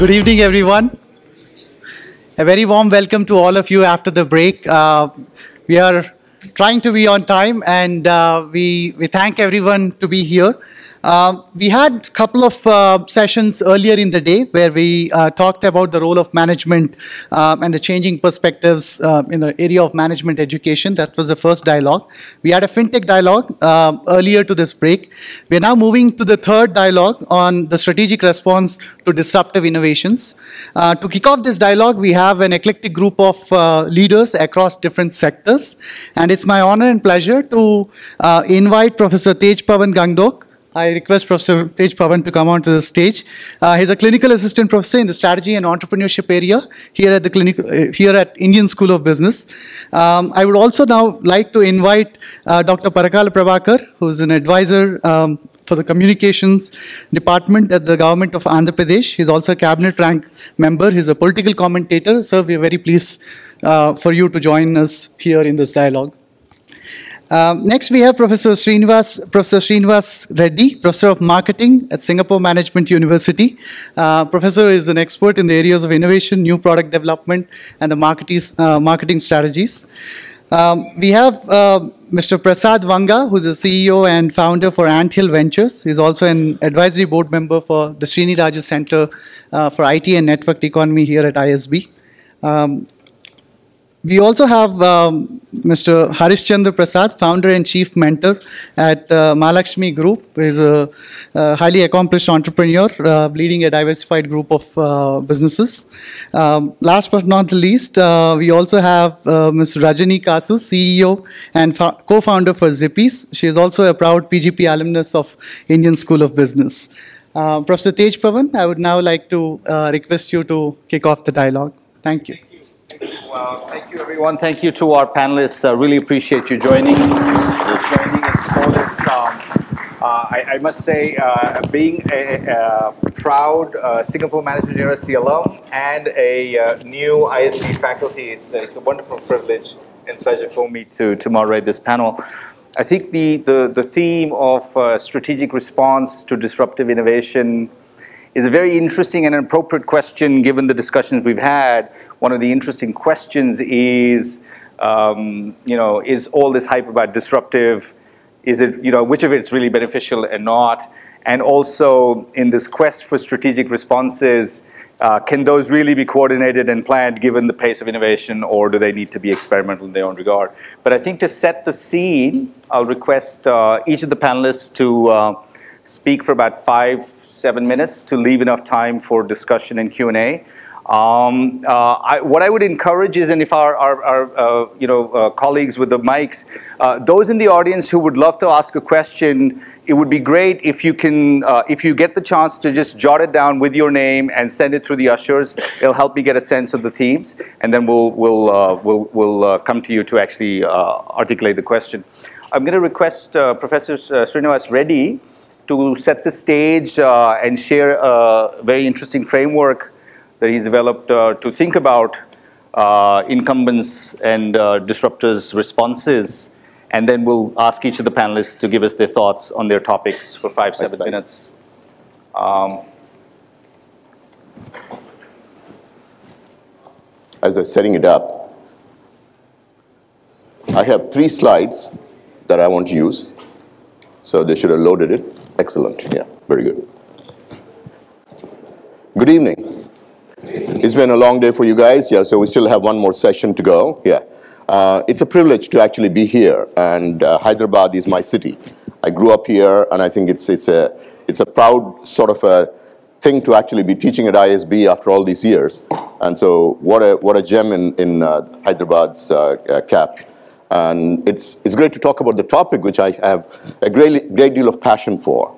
Good evening, everyone. A very warm welcome to all of you after the break. We are trying to be on time, and we thank everyone to be here. We had a couple of sessions earlier in the day where we talked about the role of management and the changing perspectives in the area of management education. That was the first dialogue. We had a fintech dialogue earlier to this break. We are now moving to the third dialogue on the strategic response to disruptive innovations. To kick off this dialogue, we have an eclectic group of leaders across different sectors. And it's my honor and pleasure to invite Professor Tejpavan Gandhok. I request Professor Tejpavan to come onto the stage. He's a clinical assistant professor in the strategy and entrepreneurship area here at the here at Indian School of Business. I would also now like to invite Dr. Parakala Prabhakar, who's an advisor for the communications department at the government of Andhra Pradesh. He's also a cabinet rank member. He's a political commentator. Sir, we are very pleased for you to join us here in this dialogue. Next, we have Professor Srinivas Reddy, Professor of Marketing at Singapore Management University. Professor is an expert in the areas of innovation, new product development, and the marketing strategies. We have Mr. Prasad Vanga, who is the CEO and founder for Anthill Ventures. He's also an advisory board member for the Srinivas Center for IT and Networked Economy here at ISB. We also have Mr. Harish Chandra Prasad, founder and chief mentor at Malaxmi Group. He's a highly accomplished entrepreneur, leading a diversified group of businesses. Last but not the least, we also have Ms. Rajani Kasu, CEO and co-founder for Zyppys. She is also a proud PGP alumnus of Indian School of Business. Professor Tejpavan, I would now like to request you to kick off the dialogue. Thank you. Thank you, everyone. Thank you to our panelists. Really appreciate you joining us for this. I must say, being a proud Singapore Management University alum and a new ISB faculty, it's a wonderful privilege and pleasure for me to moderate this panel. I think the theme of strategic response to disruptive innovation is a very interesting and an appropriate question given the discussions we've had. One of the interesting questions is, is all this hype about disruptive, is it, which of it's really beneficial and not? And also in this quest for strategic responses, can those really be coordinated and planned given the pace of innovation, or do they need to be experimental in their own regard? But I think to set the scene, I'll request each of the panelists to speak for about 5-7 minutes to leave enough time for discussion and Q&A. What I would encourage is, and if our colleagues with the mics, those in the audience who would love to ask a question, it would be great if you can, if you get the chance to just jot it down with your name and send it through the ushers. It'll help me get a sense of the themes, and then we'll come to you to actually articulate the question. I'm going to request Professor Srinivas Reddy to set the stage and share a very interesting framework that he's developed to think about incumbents and disruptors' responses. And then we'll ask each of the panelists to give us their thoughts on their topics for 5-7 minutes. As I'm setting it up, I have 3 slides that I want to use. So they should have loaded it. Excellent. Yeah, very good. Good evening. It's been a long day for you guys. Yeah, so we still have one more session to go. Yeah. It's a privilege to actually be here, and Hyderabad is my city. I grew up here, and I think it's a proud sort of a thing to actually be teaching at ISB after all these years. And so what a gem in Hyderabad's cap. And it's great to talk about the topic, which I have a great deal of passion for.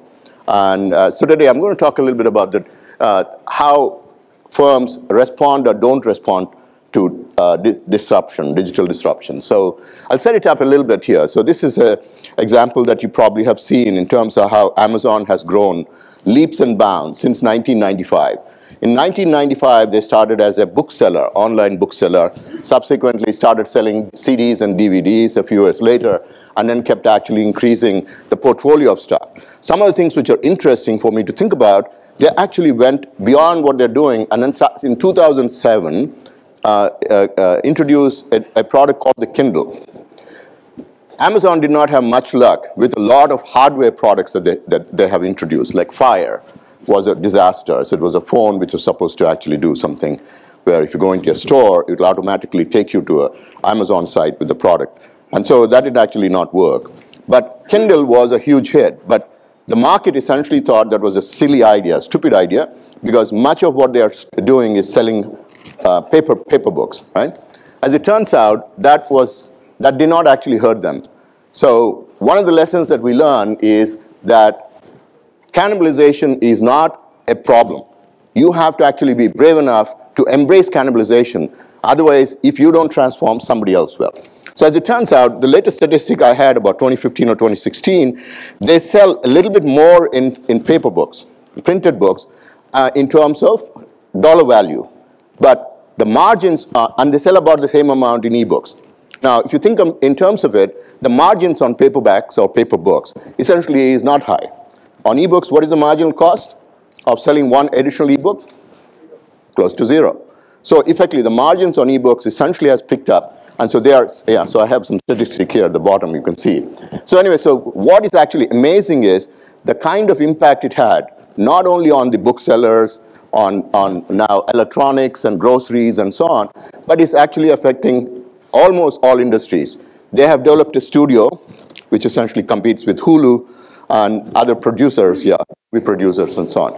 And so today I'm going to talk a little bit about how firms respond or don't respond to digital disruption. So I'll set it up a little bit here. So this is an example that you probably have seen in terms of how Amazon has grown leaps and bounds since 1995. In 1995, they started as a bookseller, online bookseller, subsequently started selling CDs and DVDs a few years later, and then kept actually increasing the portfolio of stuff. Some of the things which are interesting for me to think about, they actually went beyond what they're doing, and then in 2007, introduced a product called the Kindle. Amazon did not have much luck with a lot of hardware products that they have introduced, like Fire was a disaster. So it was a phone which was supposed to actually do something where if you go into a store, it will automatically take you to an Amazon site with the product. And so that did actually not work. But Kindle was a huge hit. But the market essentially thought that was a silly idea, stupid idea, because much of what they are doing is selling paper books, right? As it turns out, that did not actually hurt them. So one of the lessons that we learn is that cannibalization is not a problem. You have to actually be brave enough to embrace cannibalization. Otherwise, if you don't transform, somebody else will. So as it turns out, the latest statistic I had about 2015 or 2016, they sell a little bit more in paper books, printed books, in terms of dollar value. But the margins are, and they sell about the same amount in ebooks. Now, if you think in terms of it, the margins on paperbacks or paper books essentially is not high. On ebooks, what is the marginal cost of selling one additional ebook? Close to zero. So effectively, the margins on ebooks essentially has picked up. And so they are, yeah, so I have some statistic here at the bottom, you can see. So anyway, so what is actually amazing is the kind of impact it had, not only on the booksellers, on now electronics and groceries and so on, but it's actually affecting almost all industries. They have developed a studio, which essentially competes with Hulu and other producers, yeah, with producers and so on.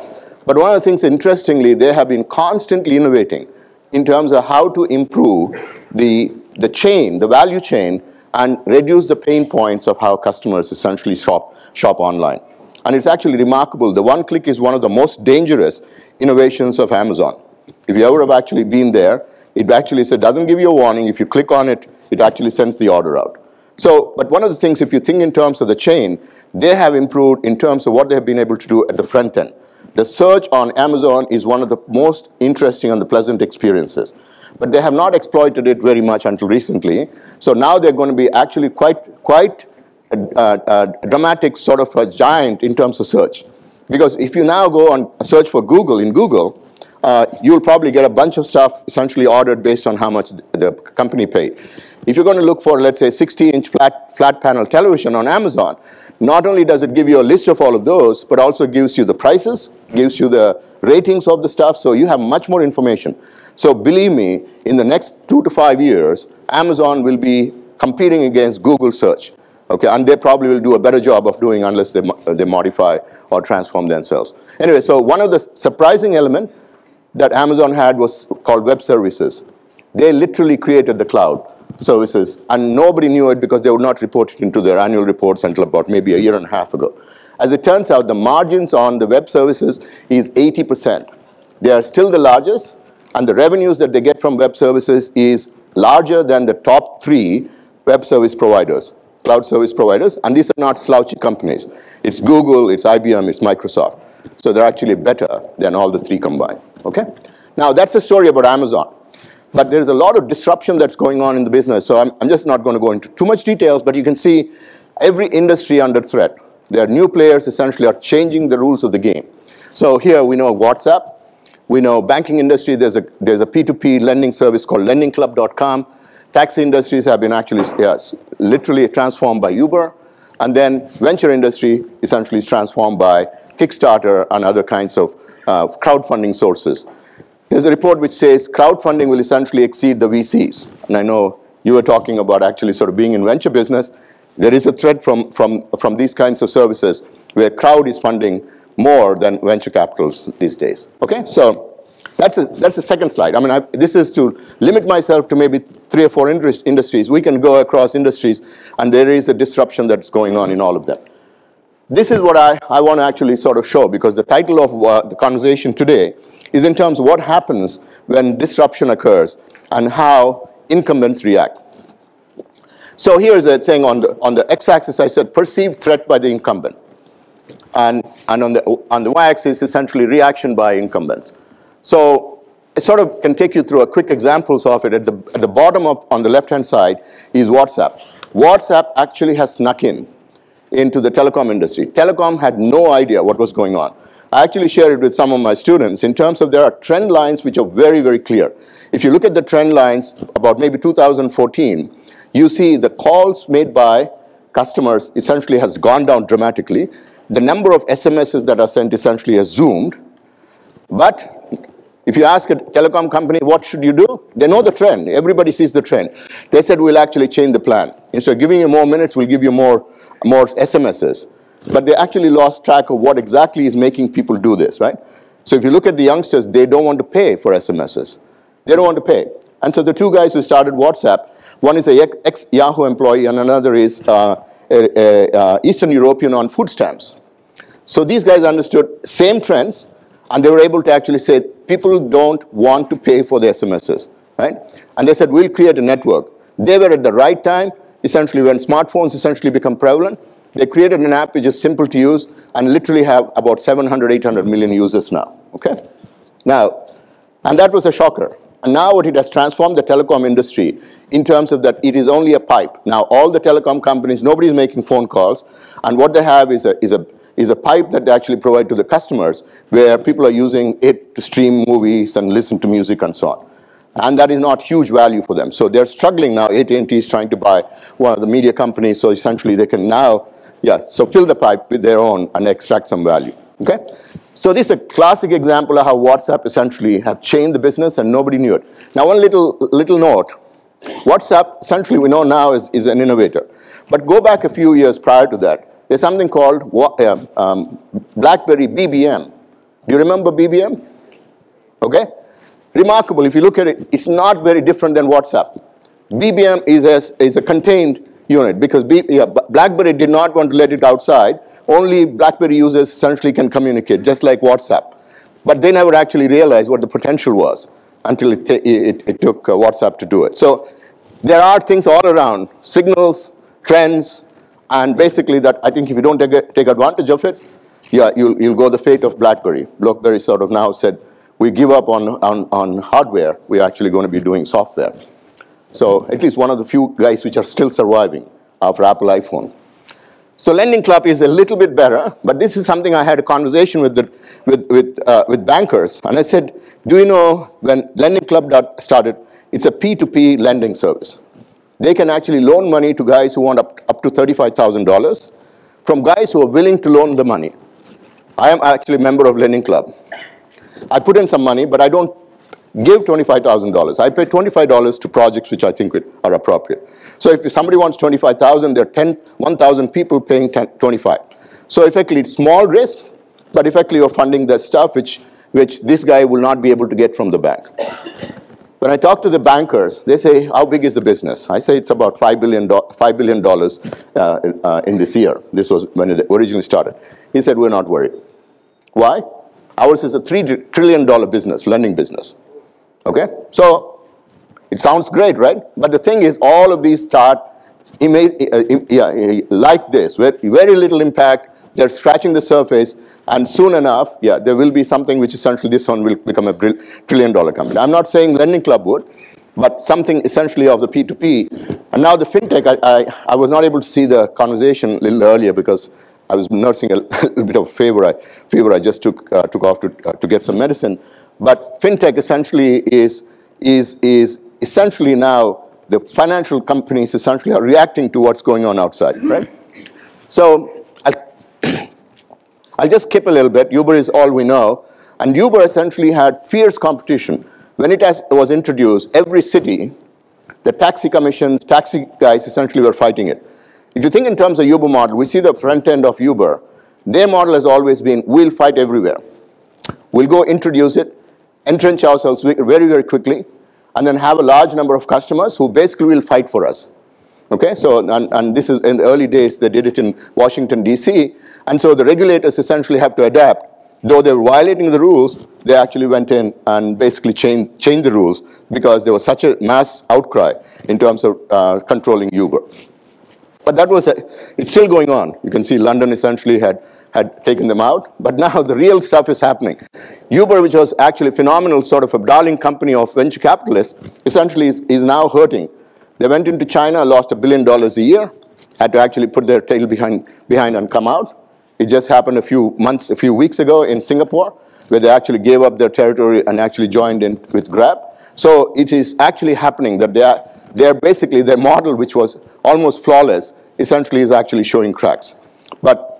But one of the things, interestingly, they have been constantly innovating in terms of how to improve the chain, the value chain, and reduce the pain points of how customers essentially shop online. And it's actually remarkable. The one click is one of the most dangerous innovations of Amazon. If you ever have actually been there, it actually doesn't give you a warning. If you click on it, it actually sends the order out. So, but one of the things, if you think in terms of the chain, they have improved in terms of what they have been able to do at the front end. The search on Amazon is one of the most interesting and the pleasant experiences. But they have not exploited it very much until recently. So now they're going to be actually quite a dramatic sort of a giant in terms of search. Because if you now go on a search for Google in Google, you'll probably get a bunch of stuff essentially ordered based on how much the company paid. If you're going to look for, let's say, 60-inch flat panel television on Amazon, not only does it give you a list of all of those, but also gives you the prices, gives you the ratings of the stuff, so you have much more information. So believe me, in the next 2 to 5 years, Amazon will be competing against Google search. Okay, and they probably will do a better job of doing unless they modify or transform themselves. Anyway, so one of the surprising elements that Amazon had was called web services. They literally created the cloud services, and nobody knew it because they would not report it into their annual reports until about maybe a year and a half ago. As it turns out, the margins on the web services is 80%. They are still the largest, and the revenues that they get from web services is larger than the top 3 web service providers, cloud service providers, and these are not slouchy companies. It's Google, it's IBM, it's Microsoft. So they're actually better than all the 3 combined, okay? Now, that's the story about Amazon. But there's a lot of disruption that's going on in the business, so I'm just not going to go into too much details, but you can see every industry under threat. There are new players essentially are changing the rules of the game. So here we know WhatsApp. We know banking industry, there's a P2P lending service called lendingclub.com. Taxi industries have been actually literally transformed by Uber. And then venture industry essentially is transformed by Kickstarter and other kinds of crowdfunding sources. There's a report which says crowdfunding will essentially exceed the VCs. And I know you were talking about actually sort of being in venture business. There is a threat from these kinds of services where crowd is funding more than venture capitals these days. Okay, so that's the second slide. I mean, this is to limit myself to maybe 3 or 4 industries. We can go across industries, and there is a disruption that's going on in all of them. This is what I want to actually sort of show, because the title of the conversation today is in terms of what happens when disruption occurs and how incumbents react. So here's the thing on the x-axis, I said perceived threat by the incumbent. And on the y-axis, essentially reaction by incumbents. So I sort of can take you through a quick examples of it. At the bottom on the left-hand side is WhatsApp. WhatsApp actually has snuck in into the telecom industry. Telecom had no idea what was going on. I actually shared it with some of my students in terms of there are trend lines which are very, very clear. If you look at the trend lines about maybe 2014, you see the calls made by customers essentially has gone down dramatically. The number of SMSs that are sent essentially has zoomed. But if you ask a telecom company, what should you do? They know the trend. Everybody sees the trend. They said, we'll actually change the plan. Instead of giving you more minutes, we'll give you more SMSs. But they actually lost track of what exactly is making people do this, right? So if you look at the youngsters, they don't want to pay for SMSs. They don't want to pay. And so the two guys who started WhatsApp, one is an ex-Yahoo employee and another is Eastern European on food stamps. So these guys understood same trends, and they were able to actually say, people don't want to pay for the SMSs, right? And they said, we'll create a network. They were at the right time, essentially when smartphones essentially become prevalent. They created an app which is simple to use and literally have about 700, 800 million users now, okay? Now, and that was a shocker. And now what it has transformed the telecom industry in terms of that it is only a pipe. Now all the telecom companies, nobody is making phone calls, and what they have is a pipe that they actually provide to the customers where people are using it to stream movies and listen to music and so on. And that is not huge value for them. So they're struggling now. AT&T is trying to buy one of the media companies, so essentially they can now, fill the pipe with their own and extract some value, okay? So this is a classic example of how WhatsApp essentially have changed the business and nobody knew it. Now one little note, WhatsApp essentially we know now is an innovator. But go back a few years prior to that, there's something called BlackBerry BBM. Do you remember BBM? Okay? Remarkable, if you look at it, it's not very different than WhatsApp. BBM is a contained unit because BlackBerry did not want to let it outside. Only BlackBerry users essentially can communicate, just like WhatsApp. But they never actually realized what the potential was until it took WhatsApp to do it. So there are things all around, signals, trends, and basically that I think if you don't take advantage of it, you'll go the fate of BlackBerry. BlackBerry sort of now said, we give up on hardware, we're actually going to be doing software. So at least one of the few guys which are still surviving after Apple iPhone. So Lending Club is a little bit better, but this is something I had a conversation with bankers, and I said, do you know when Lending Club started, it's a P2P lending service. They can actually loan money to guys who want up to $35,000 from guys who are willing to loan the money. I am actually a member of Lending Club. I put in some money, but I don't give $25,000. I pay $25 to projects which I think are appropriate. So if somebody wants $25,000, there are 1,000 people paying $25,000. So effectively, it's small risk, but effectively you're funding the stuff which this guy will not be able to get from the bank. When I talk to the bankers, they say, how big is the business? I say it's about $5 billion in this year. This was when it originally started. He said, we're not worried. Why? Ours is a $3 trillion business, lending business. Okay? So it sounds great, right? But the thing is, all of these start like this, very little impact. They're scratching the surface, and soon enough, there will be something which essentially this one will become a $1 trillion company. I'm not saying Lending Club would, but something essentially of the P2P. And now the fintech, I was not able to see the conversation a little earlier because I was nursing a little bit of fever. I just took off to get some medicine. But fintech essentially is essentially now the financial companies essentially are reacting to what's going on outside, right? So I'll just skip a little bit. Uber is all we know. And Uber essentially had fierce competition. When it was introduced, every city, the taxi commissions, taxi guys essentially were fighting it. If you think in terms of Uber model, we see the front end of Uber. Their model has always been, we'll fight everywhere. We'll go introduce it, entrench ourselves very, very quickly, and then have a large number of customers who basically will fight for us. Okay, so, and this is in the early days, they did it in Washington, D.C., and so the regulators essentially have to adapt. Though they were violating the rules, they actually went in and basically changed the rules because there was such a mass outcry in terms of controlling Uber. But that was, it's still going on. You can see London essentially had taken them out, but now the real stuff is happening. Uber, which was actually a phenomenal sort of a darling company of venture capitalists, essentially is now hurting. They went into China, lost $1 billion a year. had to actually put their tail behind and come out. It just happened a few weeks ago in Singapore, where they actually gave up their territory and actually joined in with Grab. So it is actually happening that they are basically, their model, which was almost flawless, essentially is actually showing cracks. But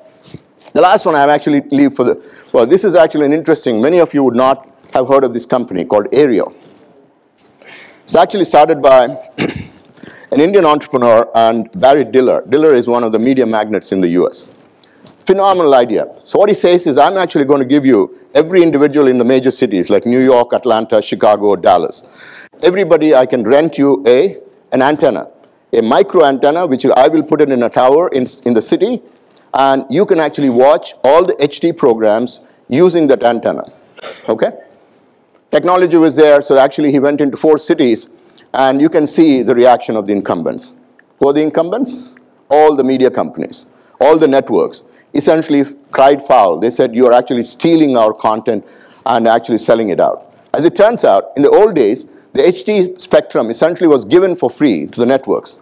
the last one I actually leave for well, this is actually an interesting, many of you would not have heard of this company called Aereo. It's actually started by an Indian entrepreneur and Barry Diller. Diller is one of the media magnates in the US. Phenomenal idea. So what he says is, I'm actually going to give you every individual in the major cities like New York, Atlanta, Chicago, Dallas. Everybody, I can rent you an antenna, a micro antenna, which I will put it in a tower in the city, and you can actually watch all the HD programs using that antenna, okay? Technology was there, so actually he went into 4 cities, and you can see the reaction of the incumbents. Who are the incumbents? All the media companies, all the networks, essentially cried foul. They said, you're actually stealing our content and actually selling it out. As it turns out, in the old days, the HD spectrum essentially was given for free to the networks.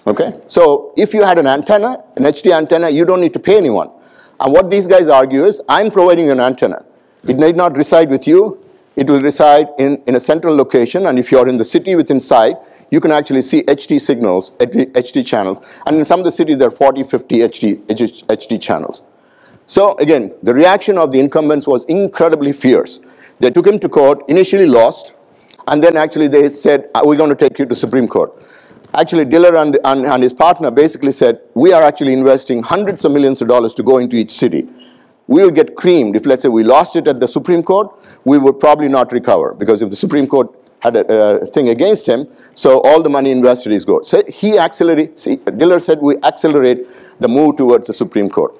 Okay? So if you had an antenna, an HD antenna, you don't need to pay anyone. And what these guys argue is, I'm providing an antenna. It need not reside with you. It will reside in a central location, and if you're in the city within sight, you can actually see HD signals, HD channels. And in some of the cities, there are 40, 50 HD channels. So again, the reaction of the incumbents was incredibly fierce. They took him to court, initially lost, and then actually they said, we're going to take you to Supreme Court. Actually, Diller and his partner basically said, we are actually investing hundreds of millions of dollars to go into each city. We will get creamed. If, let's say, we lost it at the Supreme Court, we would probably not recover, because if the Supreme Court had a thing against him, so all the money invested is gone. So Diller said, we accelerate the move towards the Supreme Court.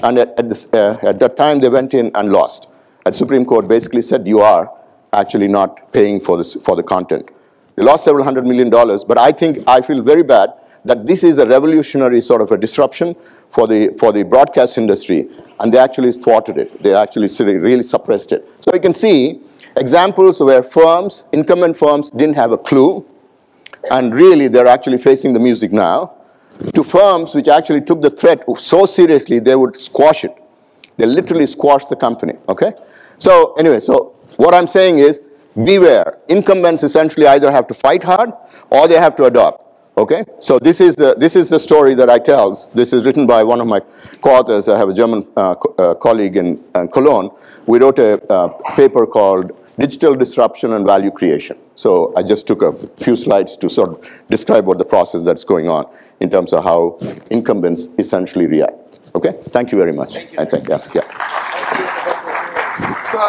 And at that time, they went in and lost. And Supreme Court basically said, you are actually not paying for the content. They lost several $100 million, but I feel very bad that this is a revolutionary sort of a disruption for the broadcast industry, and they actually thwarted it. They actually really suppressed it. So you can see examples where incumbent firms didn't have a clue, and really they're actually facing the music now, to firms which actually took the threat so seriously they would squash it. They literally squashed the company, okay? So anyway, so what I'm saying is, beware. Incumbents essentially either have to fight hard or they have to adopt. Okay, so this is the story that I tell. This is written by one of my co-authors. I have a German colleague in Cologne. We wrote a paper called Digital Disruption and Value Creation. So I just took a few slides to sort of describe what the process that's going on in terms of how incumbents essentially react. Okay, thank you very much. Thank you. So,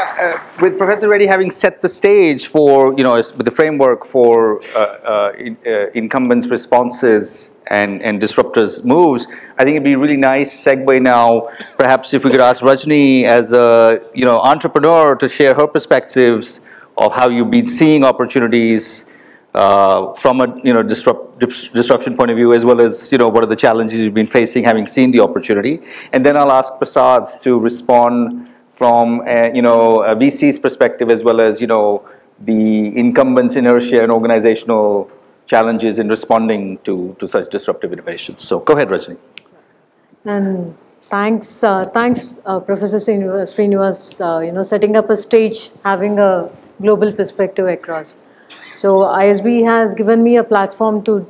with Professor Reddy having set the stage for, with the framework for incumbents' responses and disruptors' moves, I think it'd be a really nice segue now. Perhaps if we could ask Rajani, as a entrepreneur, to share her perspectives of how you've been seeing opportunities from a disruption point of view, as well as what are the challenges you've been facing, having seen the opportunity, and then I'll ask Prasad to respond from a VC's perspective, as well as the incumbents' inertia and organizational challenges in responding to such disruptive innovations. So go ahead, Rajani. And thanks, Professor Srinivas, setting up a stage, having a global perspective across. So ISB has given me a platform to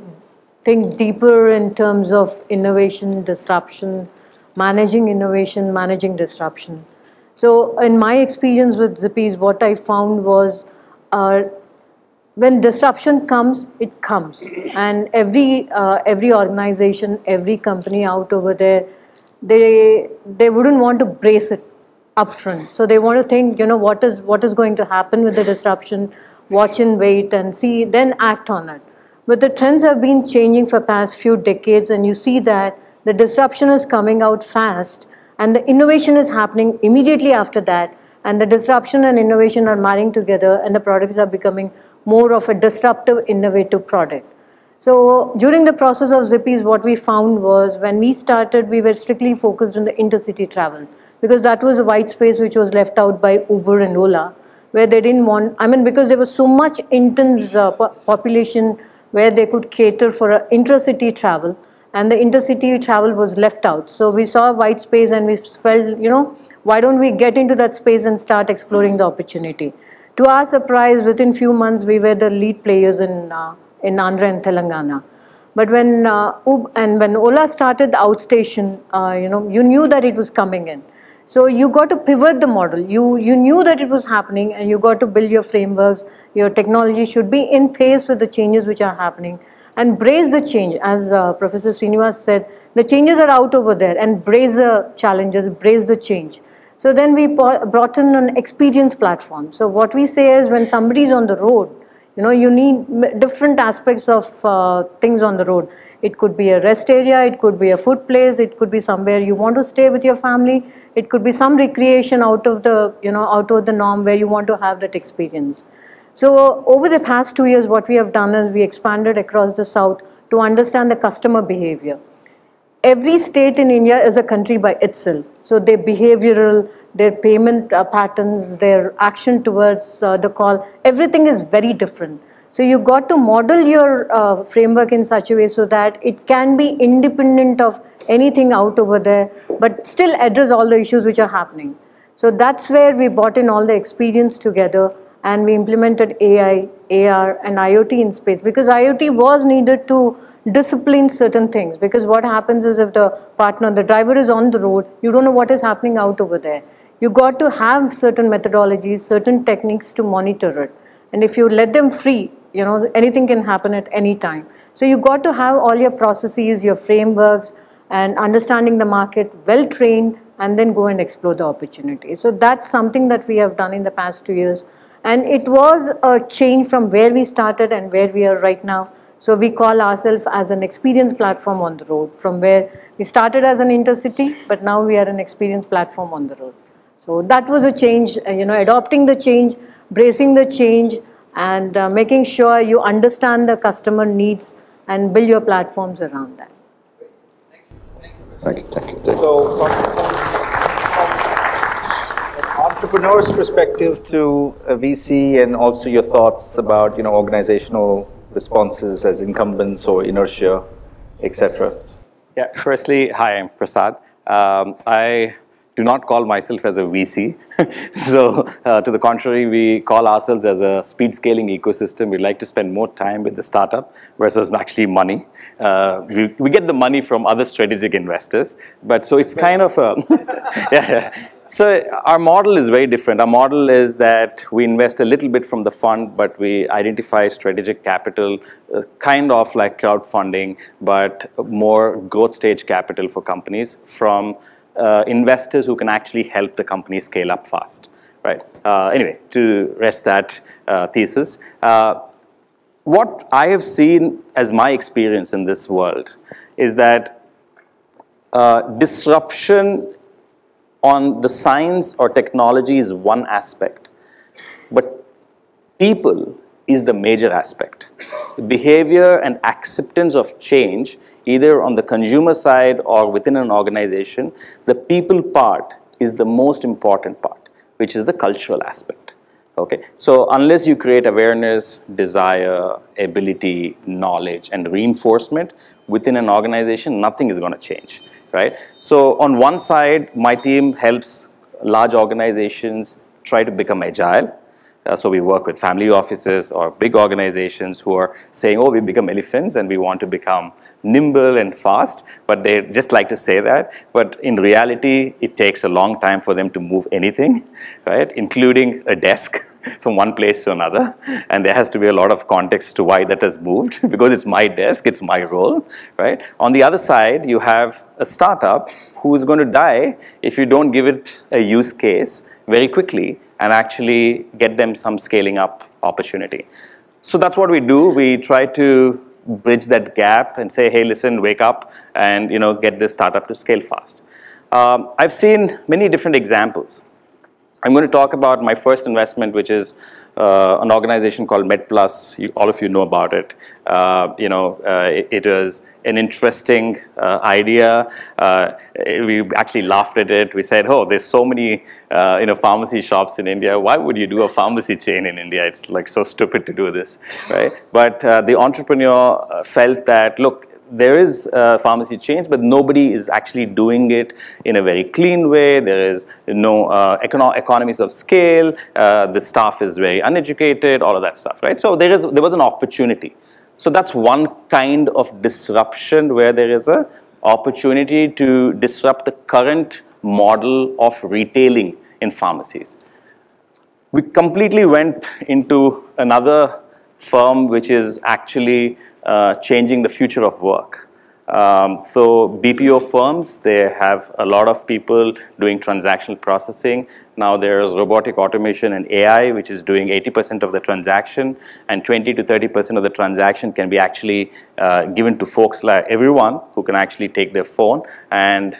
think deeper in terms of innovation, disruption, managing disruption. So in my experience with Zyppys, what I found was when disruption comes, it comes. And every organization, every company out over there, they wouldn't want to brace it upfront. So they want to think, what is going to happen with the disruption, watch and wait and see, then act on it. But the trends have been changing for past few decades, and you see that the disruption is coming out fast, and the innovation is happening immediately after that, and the disruption and innovation are marrying together, and the products are becoming more of a disruptive, innovative product. So during the process of Zyppys, what we found was, when we started, we were strictly focused on the intercity travel, because that was a white space which was left out by Uber and Ola, where they didn't want, because there was so much intense population where they could cater for intracity travel. and the intercity travel was left out. So we saw white space and we felt, why don't we get into that space and start exploring the opportunity. To our surprise, within few months, we were the lead players in Andhra and Telangana. But when when Ola started the outstation, you knew that it was coming in. So you got to pivot the model. You knew that it was happening, and you got to build your frameworks. Your technology should be in pace with the changes which are happening, and brace the change. As Professor Srinivas said, the changes are out over there, and brace the challenges, brace the change. So then we brought in an experience platform. So what we say is, when somebody is on the road, you need different aspects of things on the road. It could be a rest area, it could be a food place, it could be somewhere you want to stay with your family, it could be some recreation out of the, out of the norm where you want to have that experience. So over the past 2 years, what we have done is we expanded across the south to understand the customer behavior. Every state in India is a country by itself. So their behavioral, their payment patterns, their action towards the call, everything is very different. So you got to model your framework in such a way so that it can be independent of anything out over there, but still address all the issues which are happening. So that's where we brought in all the experience together, and we implemented AI, AR, and IoT in space, because IoT was needed to discipline certain things. Because what happens is, if the partner, the driver is on the road, you don't know what is happening out over there. You got to have certain methodologies, certain techniques to monitor it. And if you let them free, anything can happen at any time. So you got to have all your processes, your frameworks, and understanding the market, well trained, and then go and explore the opportunity. So that's something that we have done in the past 2 years. And it was a change from where we started and where we are right now. So we call ourselves as an experience platform on the road, from where we started as an intercity, but now we are an experience platform on the road. So that was a change, adopting the change, bracing the change, and making sure you understand the customer needs and build your platforms around that. Thank you. So from an entrepreneur's perspective to a VC, and also your thoughts about organizational responses as incumbents or inertia, etc. Yeah, firstly, hi, I'm Prasad. I do not call myself as a VC. So to the contrary, we call ourselves as a speed scaling ecosystem. We like to spend more time with the startup versus actually money. We get the money from other strategic investors, but so it's kind of a, yeah. So our model is very different. Our model is that we invest a little bit from the fund, but we identify strategic capital, kind of like crowdfunding, but more growth stage capital for companies from investors who can actually help the company scale up fast, right? Anyway, to rest that thesis, what I have seen as my experience in this world is that disruption on the science or technology is one aspect, but people is the major aspect. Behavior and acceptance of change, either on the consumer side or within an organization, the people part is the most important part, which is the cultural aspect. Okay, so unless you create awareness, desire, ability, knowledge, and reinforcement within an organization, nothing is going to change, right? So on one side, my team helps large organizations try to become agile. So we work with family offices or big organizations who are saying, oh, we become elephants and we want to become nimble and fast, but they just like to say that. But in reality, it takes a long time for them to move anything, right? Including a desk from one place to another. And there has to be a lot of context to why that has moved, because it's my desk, it's my role, right? On the other side, you have a startup who is going to die if you don't give it a use case very quickly and actually get them some scaling up opportunity. So that's what we do. We try to bridge that gap and say, hey, listen, wake up and get this startup to scale fast. I've seen many different examples. I'm going to talk about my first investment, which is an organization called MedPlus. All of you know about it. It was an interesting idea. We actually laughed at it. We said, oh, there's so many pharmacy shops in India. Why would you do a pharmacy chain in India? It's like so stupid to do this, right? But the entrepreneur felt that, look, there is pharmacy chains, but nobody is actually doing it in a very clean way. There is no economies of scale. The staff is very uneducated, all of that stuff, right? So there was an opportunity. So that's one kind of disruption where there is a opportunity to disrupt the current model of retailing in pharmacies. We completely went into another firm which is actually changing the future of work. So BPO firms, they have a lot of people doing transactional processing. Now there's robotic automation and AI, which is doing 80% of the transaction, and 20 to 30% of the transaction can be actually given to folks like everyone who can actually take their phone and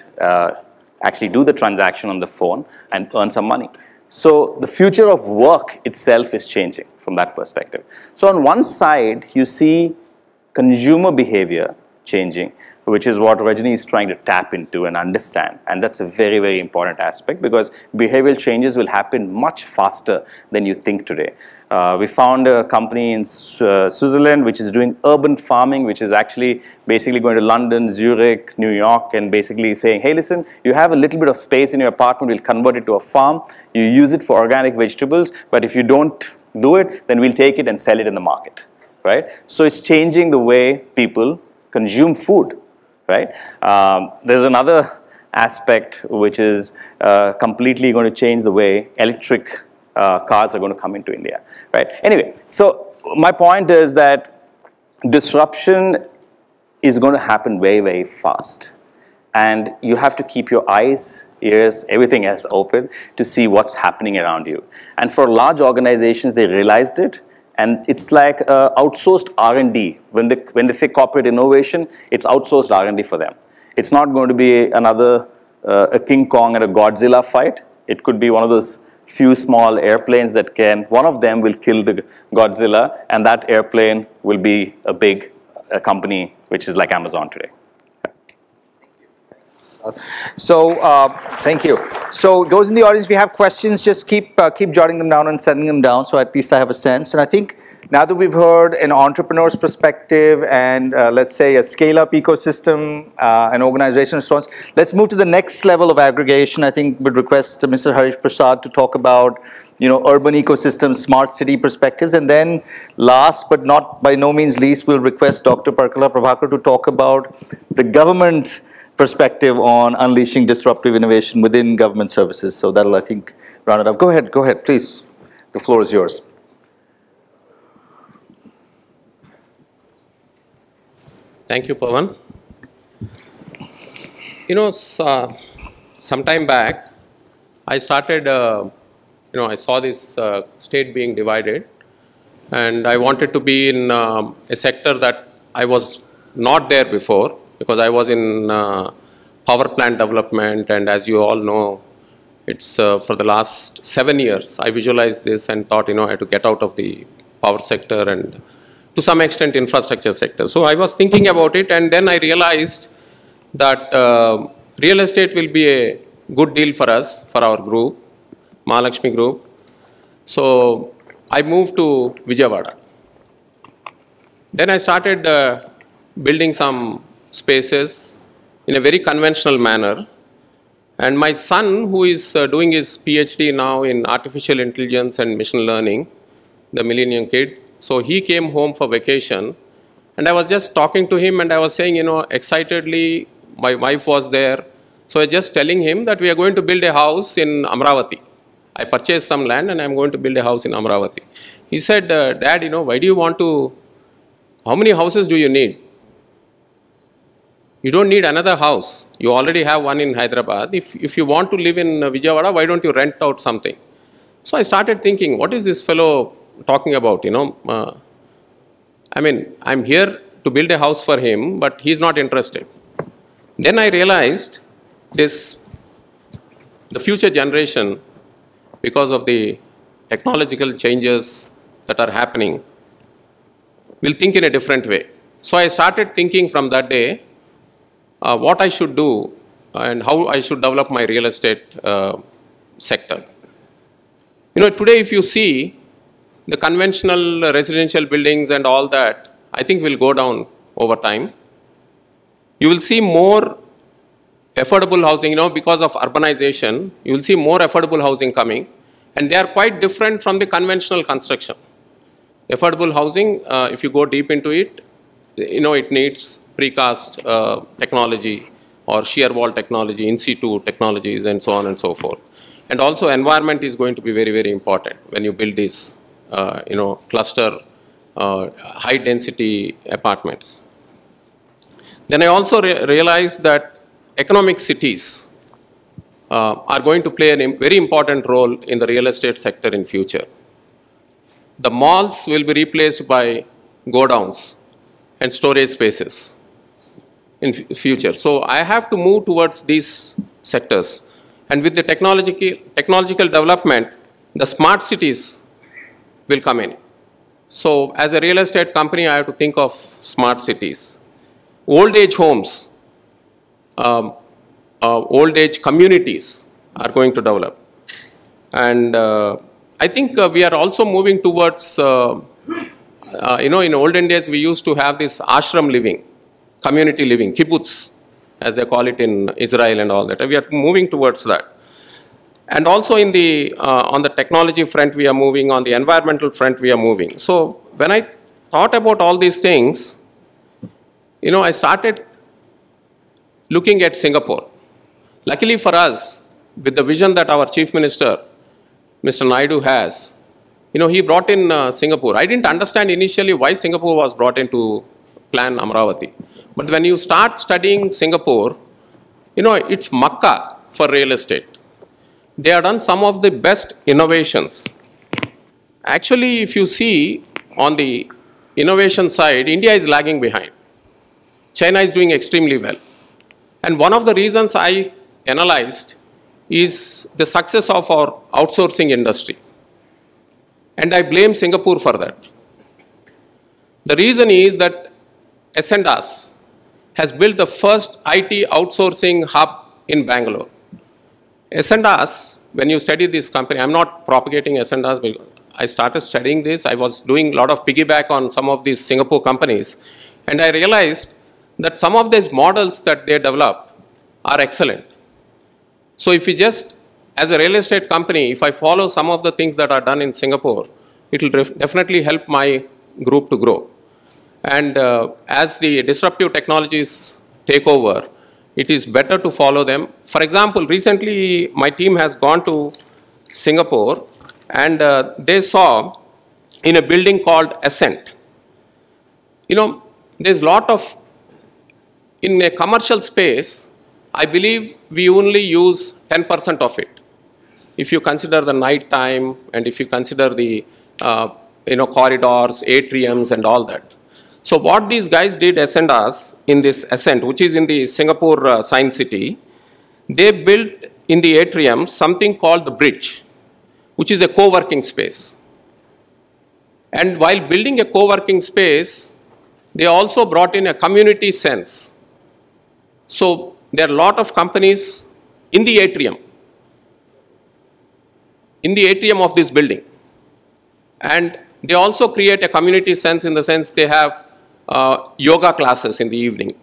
actually do the transaction on the phone and earn some money. So the future of work itself is changing from that perspective. So on one side, you see consumer behavior changing, which is what Rajani is trying to tap into and understand. And that's a very, very important aspect because behavioral changes will happen much faster than you think today. We found a company in Switzerland which is doing urban farming, which is actually basically going to London, Zurich, New York, and basically saying, hey, listen, you have a little bit of space in your apartment, we'll convert it to a farm. You use it for organic vegetables, but if you don't do it, then we'll take it and sell it in the market, right? So it's changing the way people consume food, right? There's another aspect which is completely going to change the way electric cars are going to come into India, right? Anyway, so my point is that disruption is going to happen very, very fast. And you have to keep your eyes, ears, everything else open to see what's happening around you. And for large organizations, they realized it. And it's like outsourced R&D. When they say corporate innovation, it's outsourced R&D for them. It's not going to be another a King Kong and a Godzilla fight. It could be one of those few small airplanes that one of them will kill the Godzilla, and that airplane will be a big company, which is like Amazon today. So thank you. So those in the audience, if you have questions, just keep jotting them down and sending them down, so at least I have a sense. And I think now that we've heard an entrepreneur's perspective and let's say a scale-up ecosystem, an organization response, let's move to the next level of aggregation. I think we'd request Mr. Harish Prasad to talk about, urban ecosystems, smart city perspectives, and then last but not by no means least, we'll request Dr. Prabhakar to talk about the government perspective on unleashing disruptive innovation within government services. So that'll, I think, round it up. Go ahead, please. The floor is yours. Thank you, Pavan. Some time back, I started, I saw this state being divided, and I wanted to be in a sector that I was not there before, because I was in power plant development, and as you all know, it's for the last 7 years, I visualized this and thought, I had to get out of the power sector and to some extent infrastructure sector. So I was thinking about it, and then I realized that real estate will be a good deal for us, for our group, Malaxmi group. So I moved to Vijayawada. Then I started building some spaces in a very conventional manner. And my son, who is doing his PhD now in artificial intelligence and machine learning, the Millennium Kid, so he came home for vacation, and I was just talking to him, and I was saying, excitedly, my wife was there. So I was just telling him that we are going to build a house in Amravati. I purchased some land, and I'm going to build a house in Amravati. He said, Dad, why do you want to, how many houses do you need? You don't need another house. You already have one in Hyderabad. If you want to live in Vijayawada, why don't you rent out something? So I started thinking, what is this fellow talking about, I'm here to build a house for him, but he's not interested. Then I realized the future generation, because of the technological changes that are happening, will think in a different way. So I started thinking from that day what I should do and how I should develop my real estate sector. Today if you see, the conventional residential buildings and all that, I think will go down over time. you will see more affordable housing, because of urbanization, you will see more affordable housing coming, and they are quite different from the conventional construction. Affordable housing, if you go deep into it, it needs precast technology or shear wall technology, in situ technologies, and so on and so forth. And also environment is going to be very, very important when you build these, cluster, high density apartments. Then I also realized that economic cities are going to play a very important role in the real estate sector in future. The malls will be replaced by godowns and storage spaces in future. So I have to move towards these sectors. And with the technological development, the smart cities will come in. So as a real estate company, I have to think of smart cities. Old age homes, old age communities are going to develop. And I think we are also moving towards, in olden days, we used to have this ashram living, community living, kibbutz, as they call it in Israel and all that. We are moving towards that. And also in the, on the technology front, we are moving, on the environmental front, we are moving. So when I thought about all these things, I started looking at Singapore. Luckily for us, with the vision that our Chief Minister, Mr. Naidu has, he brought in Singapore. I didn't understand initially why Singapore was brought into Plan Amravati. But when you start studying Singapore, it's Makkah for real estate. They have done some of the best innovations. Actually, if you see on the innovation side, India is lagging behind. China is doing extremely well. And one of the reasons I analyzed is the success of our outsourcing industry. And I blame Singapore for that. The reason is that S&S has built the first IT outsourcing hub in Bangalore. S&S, when you study this company, I'm not propagating S&S, but I started studying this. I was doing a lot of piggyback on some of these Singapore companies. And I realized that some of these models that they developed are excellent. So if you just, as a real estate company, if I follow some of the things that are done in Singapore, it will definitely help my group to grow. And as the disruptive technologies take over, it is better to follow them. For example, recently my team has gone to Singapore and they saw in a building called Ascent. There's a lot of, in a commercial space, I believe we only use 10% of it. If you consider the night time and if you consider the corridors, atriums and all that. So what these guys did, S&S, in this Ascent, which is in the Singapore Science City, they built in the atrium something called the Bridge, which is a co-working space. And while building a co-working space, they also brought in a community sense. So there are a lot of companies in the atrium of this building. And they also create a community sense in the sense they have yoga classes in the evening.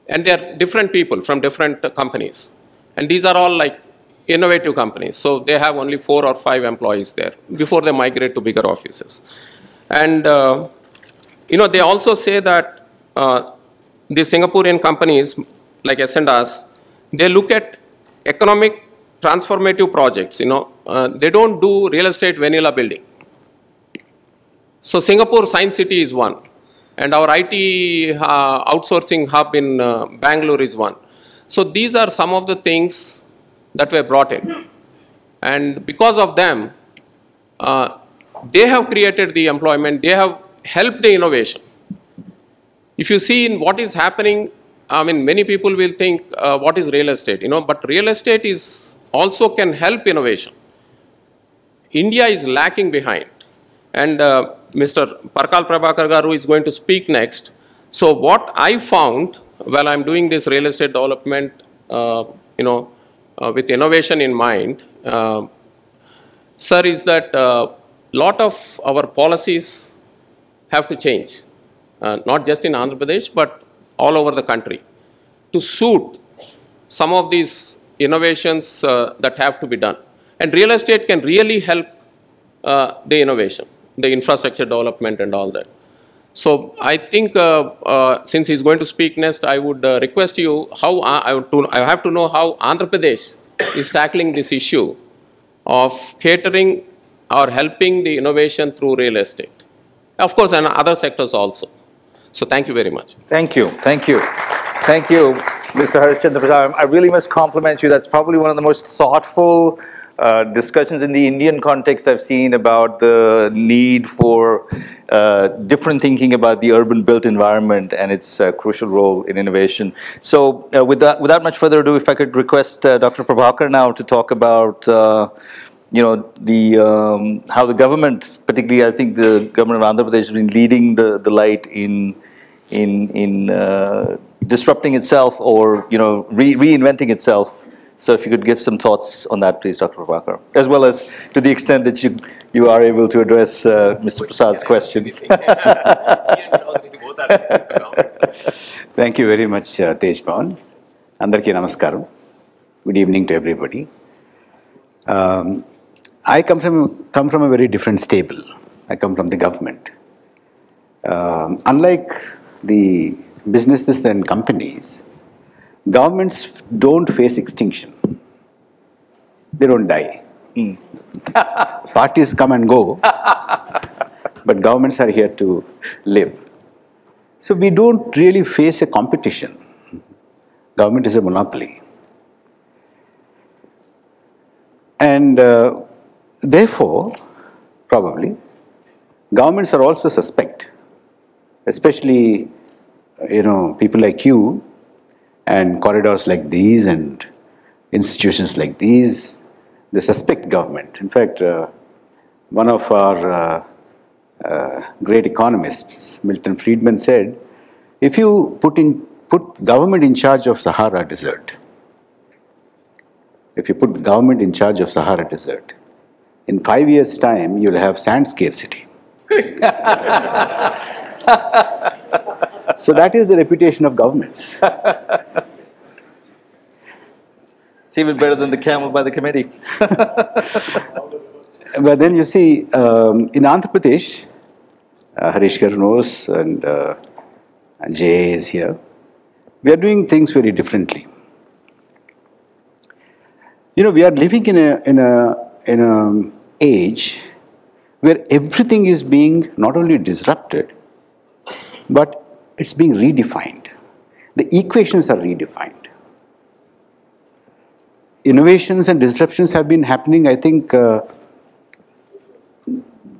And they are different people from different companies. And these are all like innovative companies. So they have only 4 or 5 employees there before they migrate to bigger offices. And they also say that the Singaporean companies like S&S, they look at economic transformative projects. They don't do real estate vanilla building. So Singapore Science City is one. And our IT outsourcing hub in Bangalore is one. So these are some of the things that were brought in. And because of them, they have created the employment, they have helped the innovation. If you see in what is happening, many people will think, what is real estate? But real estate is also can help innovation. India is lacking behind. And Mr. Prabhakar Garu is going to speak next. So what I found while I'm doing this real estate development, with innovation in mind, sir, is that a lot of our policies have to change. Not just in Andhra Pradesh, but all over the country to suit some of these innovations that have to be done. And real estate can really help the innovation, the infrastructure development and all that. So I think since he's going to speak next, I would request you how I have to know how Andhra Pradesh is tackling this issue of catering or helping the innovation through real estate. Of course, and other sectors also. So thank you very much. Thank you. Thank you. Thank you, Mr. Harish Chandra. I really must compliment you. That's probably one of the most thoughtful discussions in the Indian context I've seen about the need for different thinking about the urban built environment and its crucial role in innovation. So without much further ado, if I could request Dr. Prabhakar now to talk about you know, how the government, particularly I think the government of Andhra Pradesh has been leading the light in disrupting itself or, you know, reinventing itself. So if you could give some thoughts on that, please, Dr. Prabhakar, as well as to the extent that you are able to address Mr. Prasad's question. Thank you very much, Tejpavan. Andarki namaskaram. Good evening to everybody. I come from a very different stable. I come from the government. Unlike the businesses and companies, governments don't face extinction. They don't die. Parties come and go, but governments are here to live. So we don't really face a competition. Government is a monopoly. And therefore, probably, governments are also suspect, especially, you know, people like you and corridors like these and institutions like these, they suspect government. In fact, one of our great economists, Milton Friedman, said, if you put government in charge of Sahara Desert, if you put government in charge of Sahara Desert, in 5 years' time, you'll have sand scarcity. So that is the reputation of governments. It's even better than the camel by the committee. But then you see, in Andhra Pradesh, Harish knows and Jay is here, we are doing things very differently. You know, we are living in an age where everything is being not only disrupted, but it's being redefined. The equations are redefined. Innovations and disruptions have been happening, I think,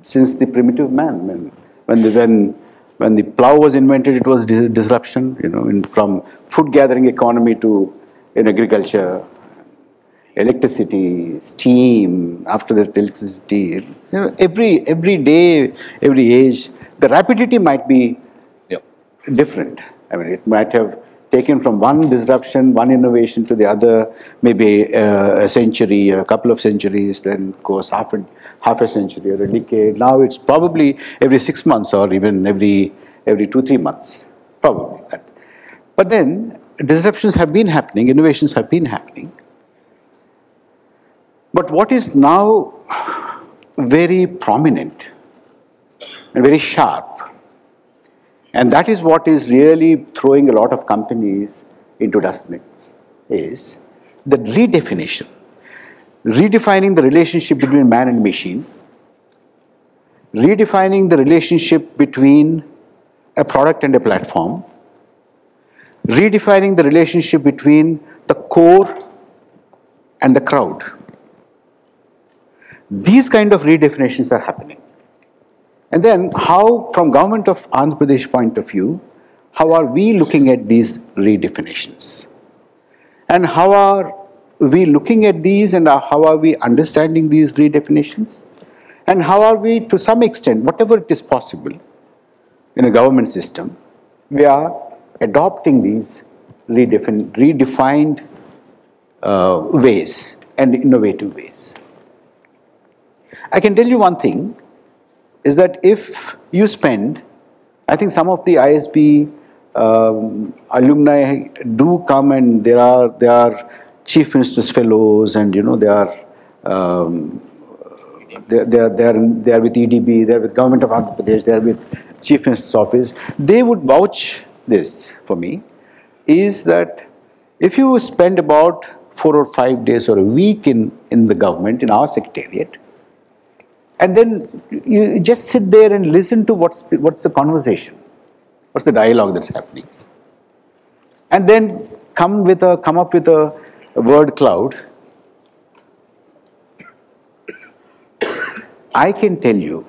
since the primitive man. When the plow was invented, it was disruption. You know, from food gathering economy to agriculture, electricity, steam. After that, electricity. You know, every day, every age, the rapidity might be different. I mean, it might have taken from one disruption, one innovation to the other, maybe a century or a couple of centuries, then goes half a century or a decade. Now it's probably every 6 months or even every 2-3 months, probably that. But then disruptions have been happening, innovations have been happening. But what is now very prominent and very sharp, and that is what is really throwing a lot of companies into dustbins, is the redefinition. Redefining the relationship between man and machine, redefining the relationship between a product and a platform, redefining the relationship between the core and the crowd. These kind of redefinitions are happening. And then how, from government of Andhra Pradesh point of view, how are we looking at these redefinitions? And how are we looking at these and how are we understanding these redefinitions? And how are we, to some extent, whatever it is possible in a government system, we are adopting these redefined ways and innovative ways. I can tell you one thing, is that if you spend, I think some of the ISB alumni do come, and they are chief minister's fellows, and they are they are with EDB, they are with government of Andhra Pradesh, they are with chief minister's office. They would vouch this for me, is that if you spend about 4 or 5 days or a week in the government, in our secretariat, and then you just sit there and listen to what's the conversation, what's the dialogue that's happening, and then come up with a word cloud. I can tell you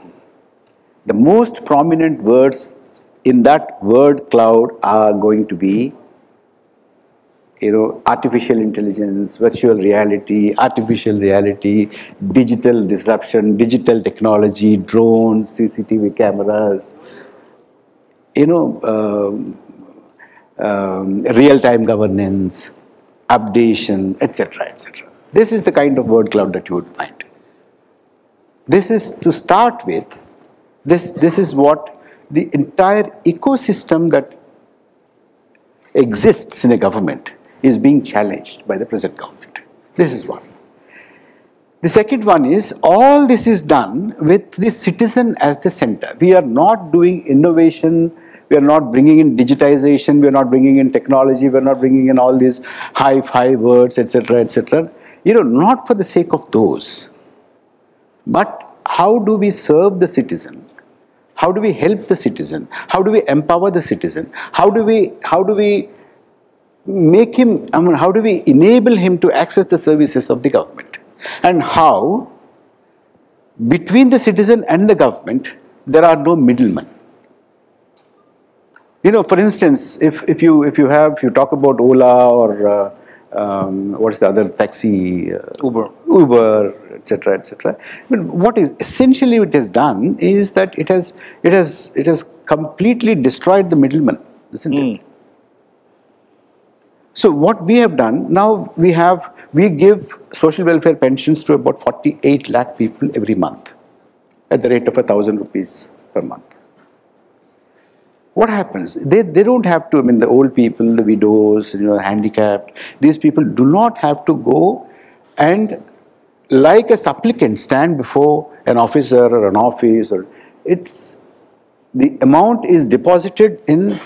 the most prominent words in that word cloud are going to be, artificial intelligence, virtual reality, digital disruption, digital technology, drones, CCTV cameras, real-time governance, updation, etc., etc. This is the kind of word cloud that you would find. This is, to start with, this is what the entire ecosystem that exists in a government is being challenged by the present government. This is one. The second one is, all this is done with the citizen as the center. We are not doing innovation, we are not bringing in digitization, we are not bringing in technology, we are not bringing in all these high words, etc., etc. Not for the sake of those, but how do we serve the citizen? How do we help the citizen? How do we empower the citizen? How do we make him, how do we enable him to access the services of the government? And how, between the citizen and the government, there are no middlemen. For instance, if you talk about Ola or what's the other taxi? Uber, etc., etc. But what is essentially it has done is that it has completely destroyed the middleman, isn't it? So what we have done now, we give social welfare pensions to about 48 lakh people every month at the rate of 1,000 rupees per month. What happens? They don't have to, the old people, the widows, handicapped, these people do not have to go and, like a supplicant, stand before an officer or an office, or the amount is deposited in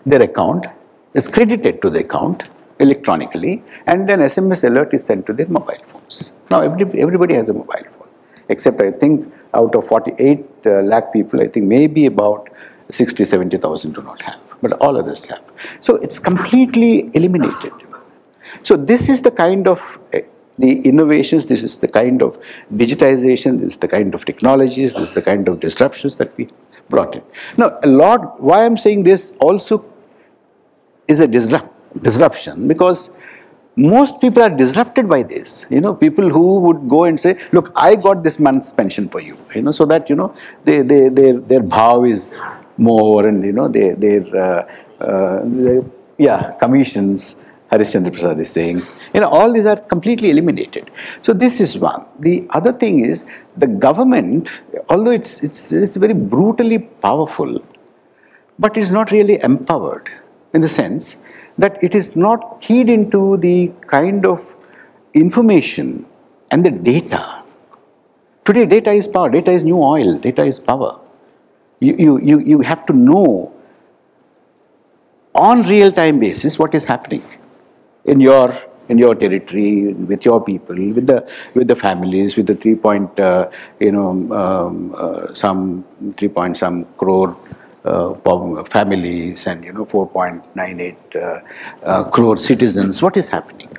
their account, is credited to the account electronically, and then SMS alert is sent to their mobile phones. Now everybody has a mobile phone, except I think out of 48 lakh people, I think maybe about 60,000-70,000 do not have, but all others have. So it's completely eliminated. So this is the kind of the innovations, this is the kind of digitization, this is the kind of technologies, this is the kind of disruptions that we brought in. Now, why I'm saying this also is a disruption, because most people are disrupted by this. People who would go and say, look, I got this month's pension for you, so that, their bhav is more, and, their commissions, Harish Chandra Prasad is saying, all these are completely eliminated. So this is one. The other thing is, the government, although it's very brutally powerful, but it's not really empowered, in the sense that it is not keyed into the kind of information and the data. Today, data is power, data is new oil, data is power. You have to know on real-time basis what is happening in your territory, with your people, with the families, with the 3 some crore families, and 4.98 crore citizens. What is happening?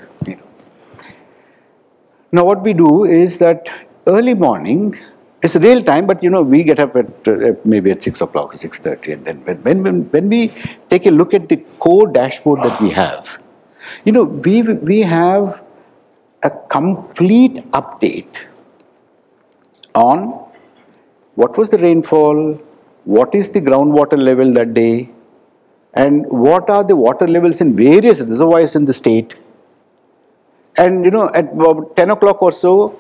Now what we do is that early morning, it's real time, but we get up at maybe at 6 o'clock or 6:30, and then when we take a look at the core dashboard that we have, we have a complete update on what was the rainfall, what is the groundwater level that day, and what are the water levels in various reservoirs in the state. And at about 10 o'clock or so,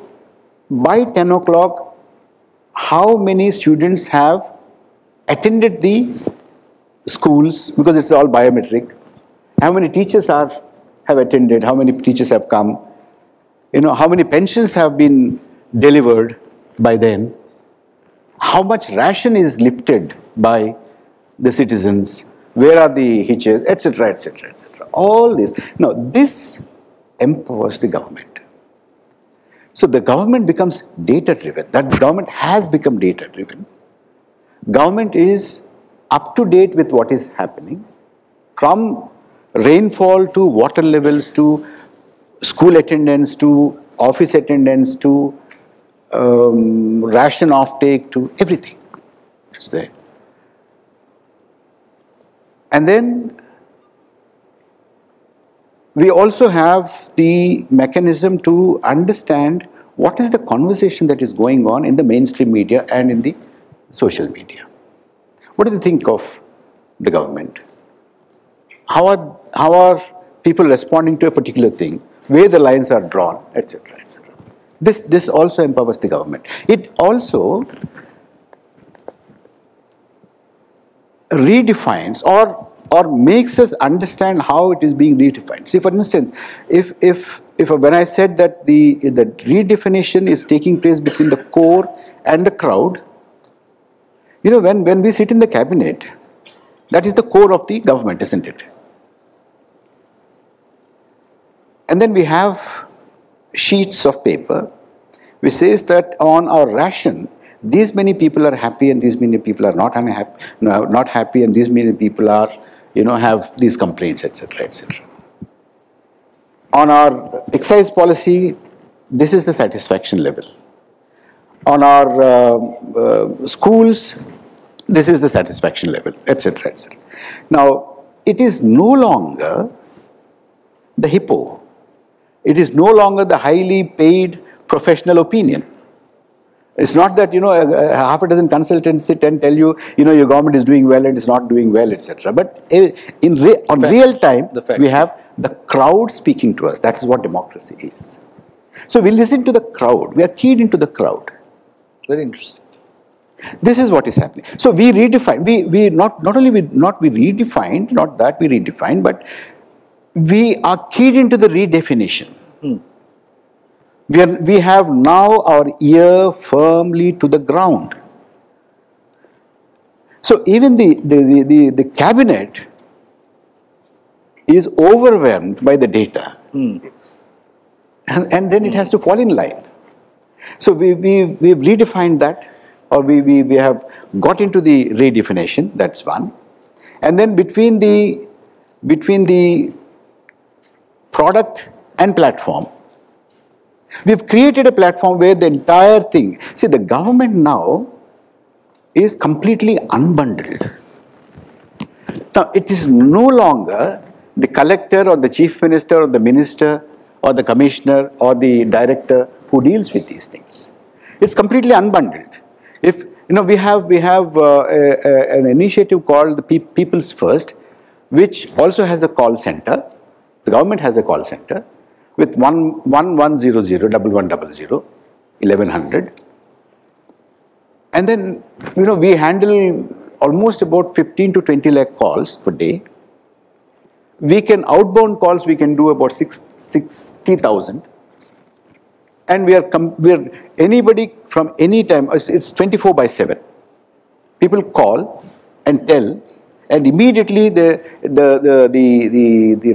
by 10 o'clock, how many students have attended the schools, because it's all biometric. How many teachers have attended? How many teachers have come? How many pensions have been delivered by then? How much ration is lifted by the citizens? Where are the hitches, etc., etc., etc. All this. Now, this empowers the government. So the government becomes data-driven. That government has become data-driven. Government is up to date with what is happening, from rainfall to water levels to school attendance to office attendance to ration offtake to everything. It's there. And then we also have the mechanism to understand what is the conversation that is going on in the mainstream media and in the social media. What do you think of the government? How are people responding to a particular thing? Where the lines are drawn, etc., etc. This also empowers the government. It also redefines or makes us understand how it is being redefined. See, for instance, if when I said that the redefinition is taking place between the core and the crowd, when we sit in the cabinet, that is the core of the government, isn't it? And then we have sheets of paper which says that on our ration, these many people are happy and these many people are not happy, and these many people are, have these complaints, etc., etc. On our excise policy, this is the satisfaction level. On our schools, this is the satisfaction level, etc., etc. Now, it is no longer the hippo. It is no longer the highly paid professional opinion. It's not that, half a dozen consultants sit and tell you, your government is doing well and it's not doing well, etc. But on real time, we have the crowd speaking to us. That is what democracy is. So we listen to the crowd. We are keyed into the crowd. Very interesting. This is what is happening. So we redefine. We not we redefined, but we are keyed into the redefinition. We have now our ear firmly to the ground. So even the cabinet is overwhelmed by the data, and then it has to fall in line. So we've redefined that, or we have got into the redefinition. That's one, and then between the product and platform, we've created a platform where the entire thing. See, the government now is completely unbundled. Now, it is no longer the collector or the chief minister or the minister or the commissioner or the director who deals with these things. It's completely unbundled. If we have an initiative called the People's First, which also has a call center. The government has a call center with 1100 1100 1100, and then we handle almost about 15 to 20 lakh calls per day. We can outbound calls, we can do about 60,000, and we are anybody from any time. It's 24/7. People call and tell. And immediately the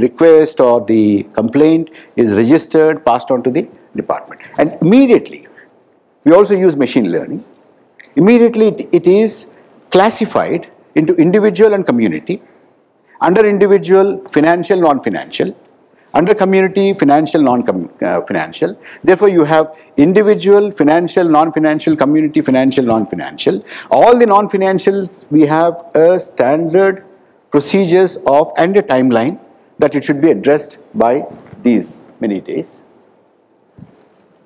request or the complaint is registered, passed on to the department. And immediately, we also use machine learning. Immediately it is classified into individual and community. Under individual, financial, non-financial. Under community, financial, non-financial. Therefore, you have individual, financial, non-financial, community, financial, non-financial. All the non-financials, we have a standard procedures and a timeline that it should be addressed by these many days.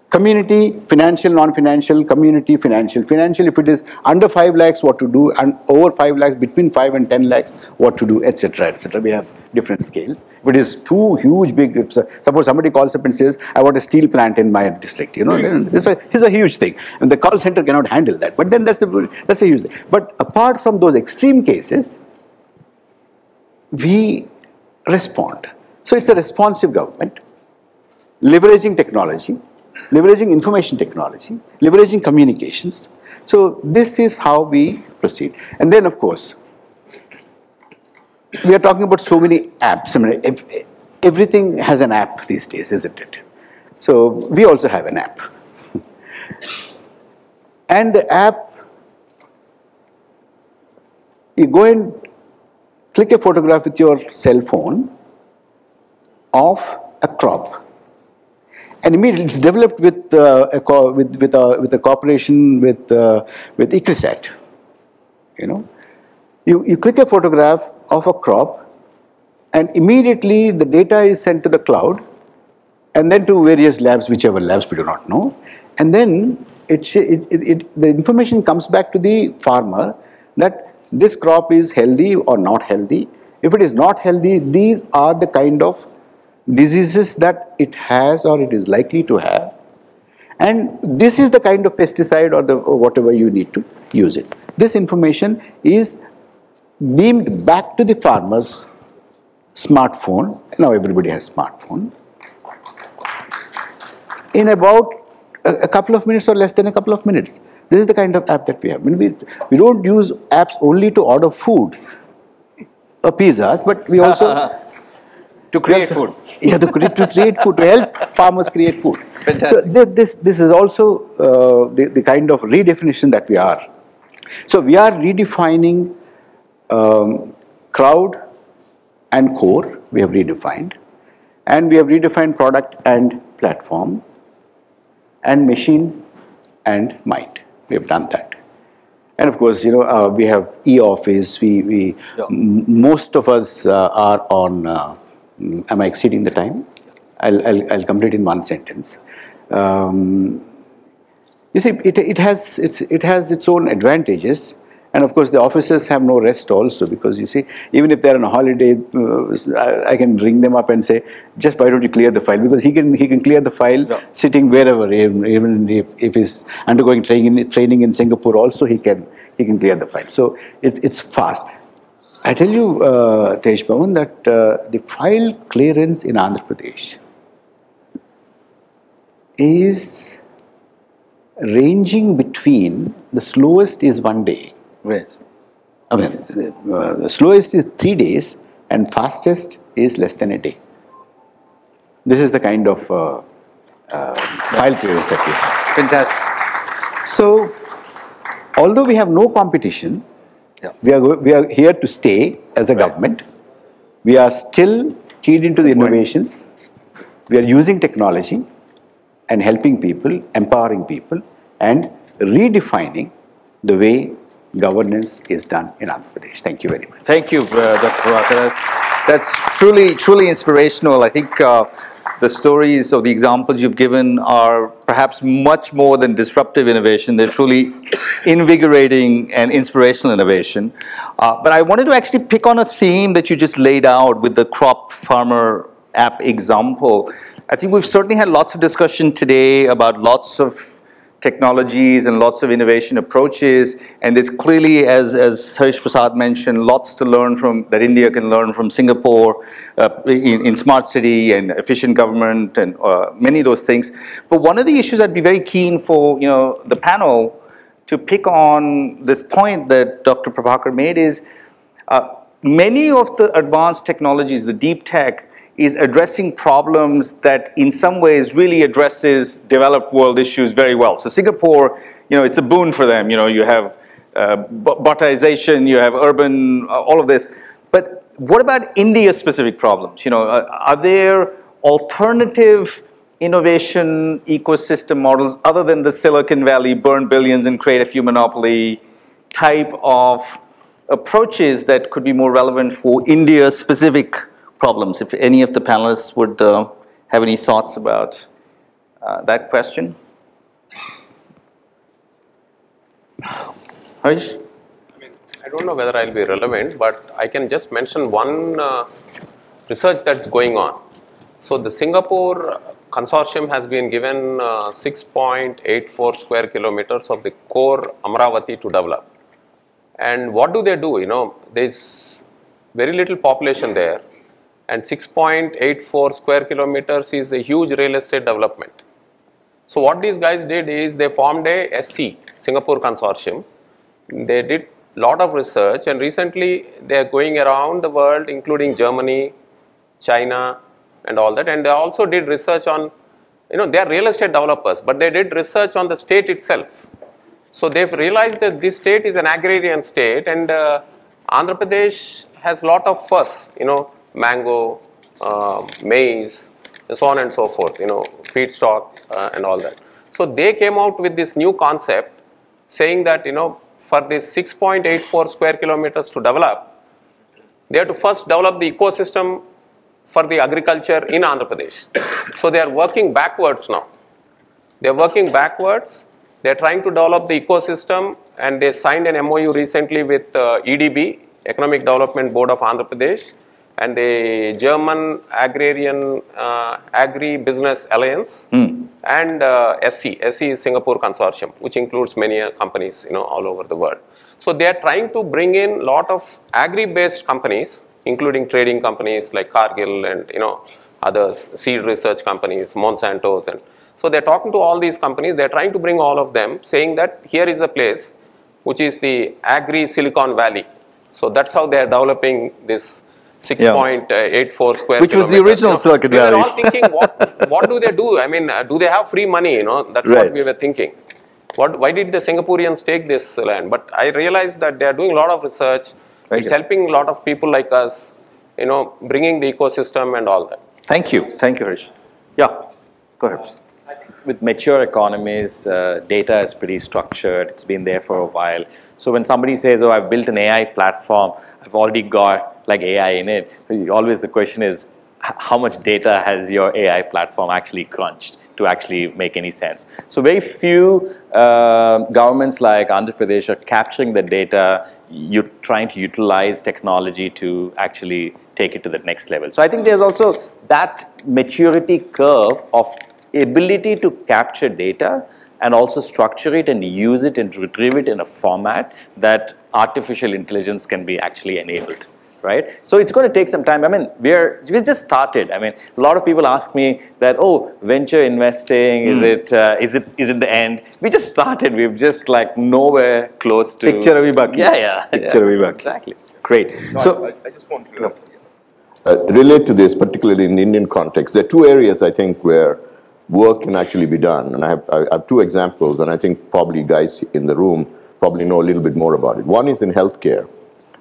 Community, financial, non-financial, community, financial. Financial, if it is under 5 lakhs, what to do, and over 5 lakhs, between 5 and 10 lakhs, what to do, etc., etc. We have different scales. If it is too huge, big, suppose somebody calls up and says, I want a steel plant in my district, then it's a huge thing. And the call center cannot handle that. But then that's a huge thing. But apart from those extreme cases, we respond. So it's a responsive government, leveraging technology, leveraging information technology, leveraging communications. So this is how we proceed. And then, of course, we are talking about so many apps. I mean, everything has an app these days, isn't it? So we also have an app. And the app, you go and click a photograph with your cell phone of a crop. And immediately it's developed with a cooperation with ICRISAT. You know, you click a photograph of a crop, and immediately the data is sent to the cloud, and then to various labs, whichever labs we do not know, and then the information comes back to the farmer that this crop is healthy or not healthy. If it is not healthy, these are the kind of diseases that it has or it is likely to have, and this is the kind of pesticide or whatever you need to use it. This information is beamed back to the farmer's smartphone. Now everybody has smartphone. In about a couple of minutes or less than a couple of minutes. This is the kind of app that we have. I mean, we don't use apps only to order food or pizzas, but we also to create food. Yeah, to create food, to help farmers create food. Fantastic. So this is also the kind of redefinition that we are. So we are redefining crowd and core. We have redefined, and we have redefined product and platform, and machine and mind. We have done that. And of course, you know, we have e-office. Most of us are on. Am I exceeding the time? I'll complete in one sentence. You see, it has its own advantages. And of course, the officers have no rest also, because you see, even if they're on a holiday, I can ring them up and say, just why don't you clear the file? Because he can clear the file sitting wherever, even if he's undergoing training in Singapore also, he can clear the file. So it's fast. I tell you, Tejpavan, that the file clearance in Andhra Pradesh is ranging between, the slowest is 1 day. Right. I mean, the slowest is 3 days and fastest is less than a day. This is the kind of file clearance that we have. Fantastic. So, although we have no competition, we are here to stay as a government. We are still keyed into the innovations. We are using technology and helping people, empowering people, and redefining the way governance is done in Andhra Pradesh. Thank you very much. Thank you, Dr. Prabhakar. That's truly inspirational. I think the stories or the examples you've given are perhaps much more than disruptive innovation. They're truly invigorating and inspirational innovation. But I wanted to actually pick on a theme that you just laid out with the crop farmer app example. I think we've certainly had lots of discussion today about lots of technologies and lots of innovation approaches, and there's clearly, as Harish Prasad mentioned, lots to learn from, that India can learn from Singapore in smart city and efficient government and many of those things. But one of the issues I'd be very keen for the panel to pick on this point that Dr. Prabhakar made is many of the advanced technologies, the deep tech, is addressing problems that in some ways really addresses developed world issues very well. So Singapore, it's a boon for them. You have botization, you have urban, all of this. But what about India-specific problems? Are there alternative innovation ecosystem models other than the Silicon Valley, burn billions and create a few monopoly type of approaches that could be more relevant for India-specific problems? If any of the panelists would have any thoughts about that question. Harish? I don't know whether I'll be relevant, but I can just mention one research that's going on. So the Singapore consortium has been given 6.84 square kilometers of the core Amravati to develop. And what do? There's very little population there, and 6.84 square kilometers is a huge real estate development. So what these guys did is they formed a SC, Singapore Consortium. They did a lot of research, and recently they are going around the world, including Germany, China, and all that. And they also did research on, they are real estate developers, but they did research on the state itself. So they've realized that this state is an agrarian state, and Andhra Pradesh has a lot of fuss, mango, maize, and so on and so forth, feedstock and all that. So they came out with this new concept saying that, for this 6.84 square kilometers to develop, they have to first develop the ecosystem for the agriculture in Andhra Pradesh. So they are working backwards now. They are working backwards. They are trying to develop the ecosystem, and they signed an MOU recently with EDB, Economic Development Board of Andhra Pradesh, and the German Agrarian Agri-Business Alliance, and SC. SC is Singapore Consortium, which includes many companies, all over the world. So they are trying to bring in a lot of agri-based companies, including trading companies like Cargill and others, seed research companies, Monsanto's, and so they're talking to all these companies. They're trying to bring all of them, saying that here is the place, which is the Agri Silicon Valley. So that's how they're developing this 6.84 square Which was the original Silicon Valley. We were all thinking, what do they do? I mean, do they have free money? That's what we were thinking. Why did the Singaporeans take this land? But I realized that they are doing a lot of research. It's helping a lot of people like us, bringing the ecosystem and all that. Thank you, Harish. Yeah, go ahead. With mature economies, data is pretty structured. It's been there for a while. So when somebody says, "Oh, I've built an AI platform, I've already got like AI in it," always the question is, how much data has your AI platform actually crunched to actually make any sense? So very few governments like Andhra Pradesh are capturing the data. You're trying to utilize technology to actually take it to the next level. So I think there's also that maturity curve of ability to capture data and also structure it and use it and retrieve it in a format that artificial intelligence can be actually enabled, right? So it's going to take some time. I mean, we just started. I mean, a lot of people ask me that, oh, venture investing, is it the end? We just started. We've just like nowhere close to picture every buck. Yeah. Picture every buck. Exactly. Great. No, so I just want to relate to this, particularly in the Indian context. There are two areas I think where work can actually be done, and I have two examples, and I think probably guys in the room probably know a little bit more about it. One is in healthcare,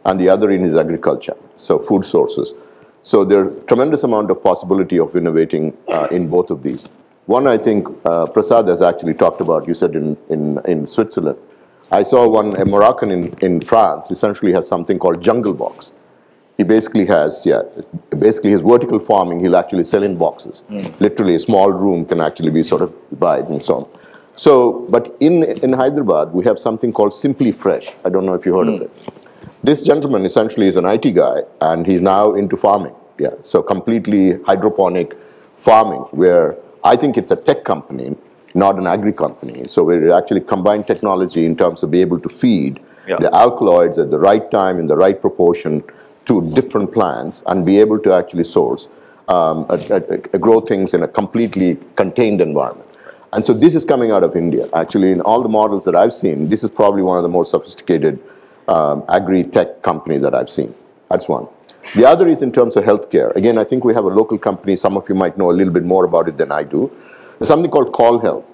and the other is agriculture, so food sources. So there's tremendous amount of possibility of innovating in both of these. One, I think Prasad has actually talked about, you said in Switzerland. I saw a Moroccan in France essentially has something called Jungle Box. He basically has, his vertical farming, he'll actually sell in boxes. Literally, a small room can actually be sort of divided and so on. So, but in Hyderabad, we have something called Simply Fresh. I don't know if you heard of it. This gentleman essentially is an IT guy, and he's now into farming. Yeah, so completely hydroponic farming, where I think it's a tech company, not an agri company. So we actually combine technology in terms of being able to feed the alkaloids at the right time, in the right proportion, to different plants, and be able to actually source, grow things in a completely contained environment. And so this is coming out of India. Actually, in all the models that I've seen, this is probably one of the more sophisticated agri-tech company that I've seen. That's one. The other is in terms of healthcare. Again, I think we have a local company. Some of you might know a little bit more about it than I do. There's something called Call Health.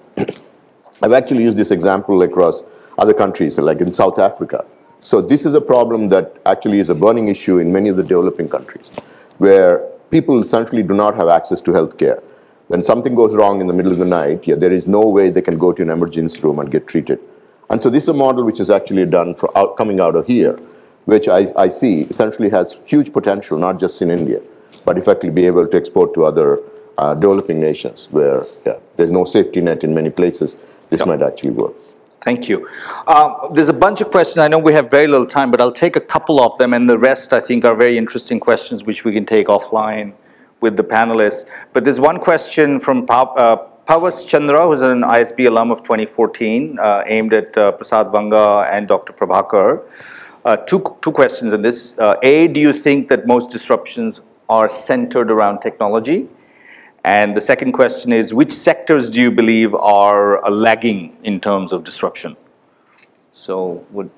I've actually used this example across other countries, like in South Africa. So this is a problem that actually is a burning issue in many of the developing countries, where people essentially do not have access to healthcare. When something goes wrong in the middle of the night, there is no way they can go to an emergency room and get treated. And so this is a model which is actually done coming out of here, which I see essentially has huge potential, not just in India, but effectively be able to export to other developing nations where there's no safety net in many places. This might actually work. Thank you. There's a bunch of questions. I know we have very little time, but I'll take a couple of them, and the rest I think are very interesting questions which we can take offline with the panelists. But there's one question from Chandra, who's an ISB alum of 2014, aimed at Prasad, Vanga, and Dr. Prabhakar. Two questions on this. A, do you think that most disruptions are centered around technology? And the second question is, which sectors do you believe are lagging in terms of disruption? So would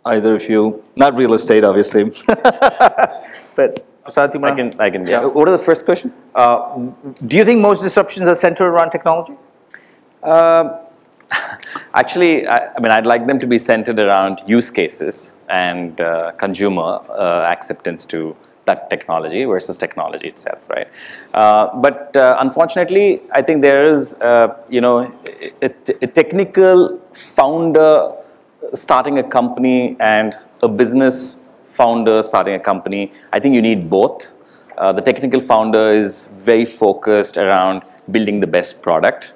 either of you, not real estate, obviously, but Prasad, I can. Yeah. What are the first question? do you think most disruptions are centered around technology? Actually, I mean, I'd like them to be centered around use cases and consumer acceptance to that technology versus technology itself, right? But unfortunately, I think there is, you know, a technical founder starting a company and a business founder starting a company. I think you need both. The technical founder is very focused around building the best product,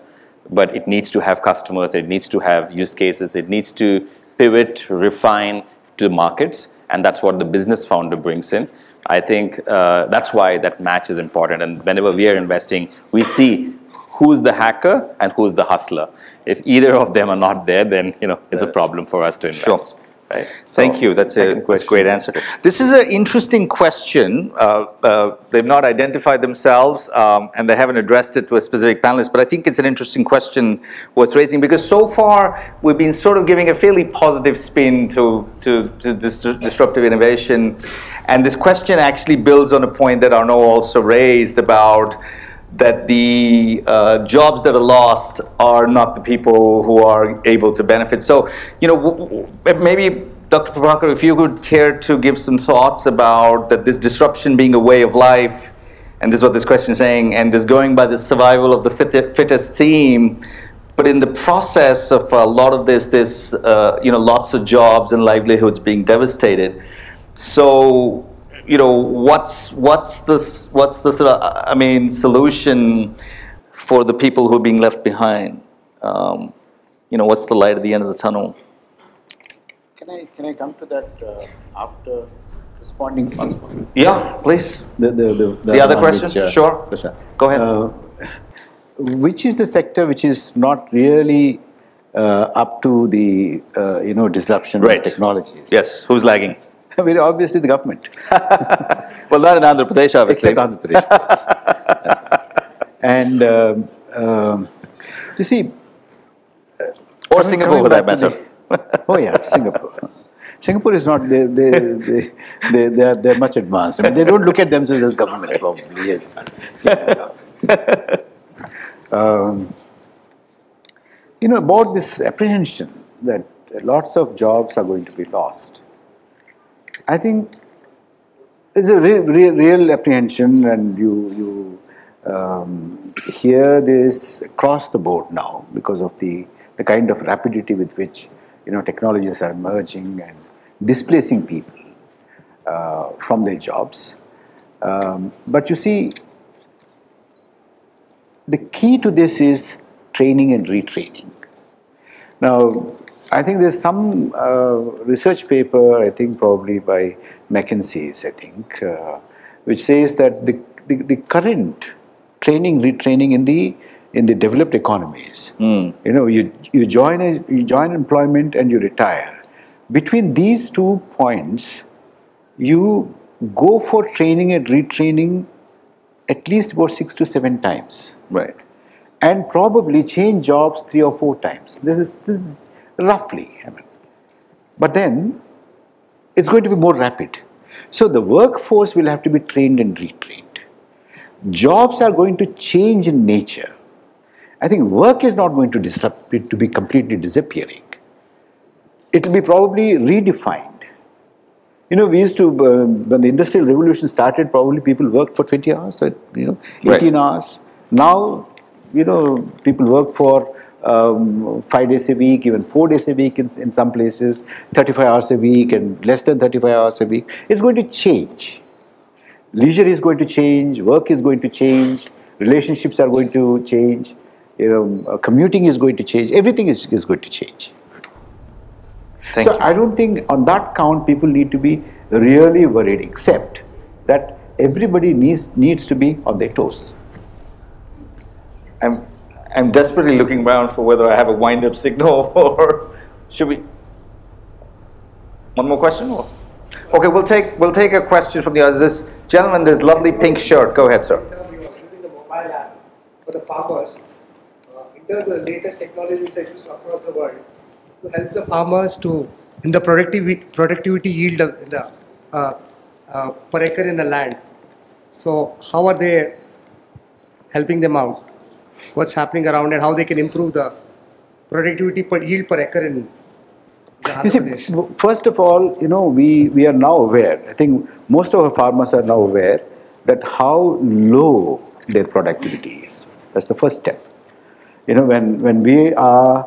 but it needs to have customers, it needs to have use cases, it needs to pivot, refine to markets, and that's what the business founder brings in. I think that's why that match is important, and whenever we are investing, we see who's the hacker and who's the hustler. If either of them are not there, then, you know, it's a problem for us to invest. Sure. Right? So, thank you. That's a great answer. This is an interesting question. They've not identified themselves and they haven't addressed it to a specific panelist, but I think it's an interesting question worth raising, because so far we've been sort of giving a fairly positive spin to this disruptive innovation. And this question actually builds on a point that Arnaud also raised about that the jobs that are lost are not the people who are able to benefit. So, you know, maybe Dr. Prabhakar, if you could care to give some thoughts about that this disruption being a way of life, and this is what this question is saying, and this going by the survival of the fittest theme, but in the process of a lot of this, you know, lots of jobs and livelihoods being devastated. So, you know, what's the sort of, I mean, solution for the people who are being left behind? You know, what's the light at the end of the tunnel? Can I come to that after responding first one? Yeah, please. The other question? Sure. Prasad. Go ahead. Which is the sector which is not really up to the you know, disruption of technologies? Yes. Who's lagging? Very obviously the government. Well, not in Andhra Pradesh, obviously. Except Andhra Pradesh. Yes. And you see, or Singapore for that matter. Oh yeah, Singapore. Singapore is not, they're much advanced. I mean, they don't look at themselves as governments, probably, yes. Yeah. You know, about this apprehension that lots of jobs are going to be lost, I think it's a real apprehension, and you hear this across the board now because of the kind of rapidity with which, you know, technologies are emerging and displacing people from their jobs. But you see, the key to this is training and retraining. Now, I think there's some research paper, I think probably by McKinsey's, I think, which says that the current training, retraining in the developed economies, you know, you join employment and you retire. Between these 2 points, you go for training and retraining at least about 6 to 7 times. Right. And probably change jobs 3 or 4 times. This is roughly, I mean. But then, it's going to be more rapid. So the workforce will have to be trained and retrained. Jobs are going to change in nature. I think work is not going to to be completely disappearing. It will be probably redefined. You know, we used to, when the Industrial Revolution started, probably people worked for 20 hours, you know, 18 hours. Now, you know, people work for 5 days a week, even 4 days a week in some places, 35 hours a week and less than 35 hours a week. It's going to change. Leisure is going to change, work is going to change, relationships are going to change, you know, commuting is going to change, everything is going to change. Thank you. I don't think on that count people need to be really worried, except that everybody needs to be on their toes. I'm desperately looking around for whether I have a wind-up signal or should we? One more question? Or? Okay, we'll take a question from the others. This gentleman, this lovely pink shirt. Go ahead, sir. Using the mobile app for the farmers, in terms of the latest technology which are used across the world to help the farmers to in the productivity yield of the per acre in the land. So how are they helping them out? What's happening around and how they can improve the productivity per yield per acre in the You see, Andhra Pradesh? first of all, we are now aware, I think most of our farmers are now aware that how low their productivity is. That's the first step. When we are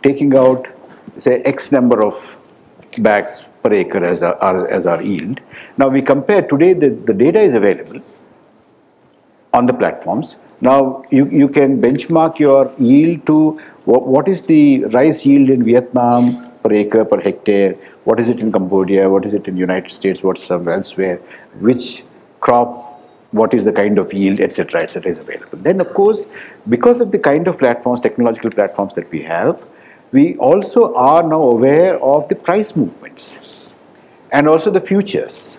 taking out, say, X number of bags per acre as our yield, now we compare today, the data is available on the platforms. Now you can benchmark your yield to what is the rice yield in Vietnam per acre, per hectare, what is it in Cambodia, what is it in United States, what's somewhere elsewhere, which crop, what is the kind of yield, etc., etc. is available. Then of course, because of the kind of platforms, technological platforms that we have, we also are now aware of the price movements and also the futures.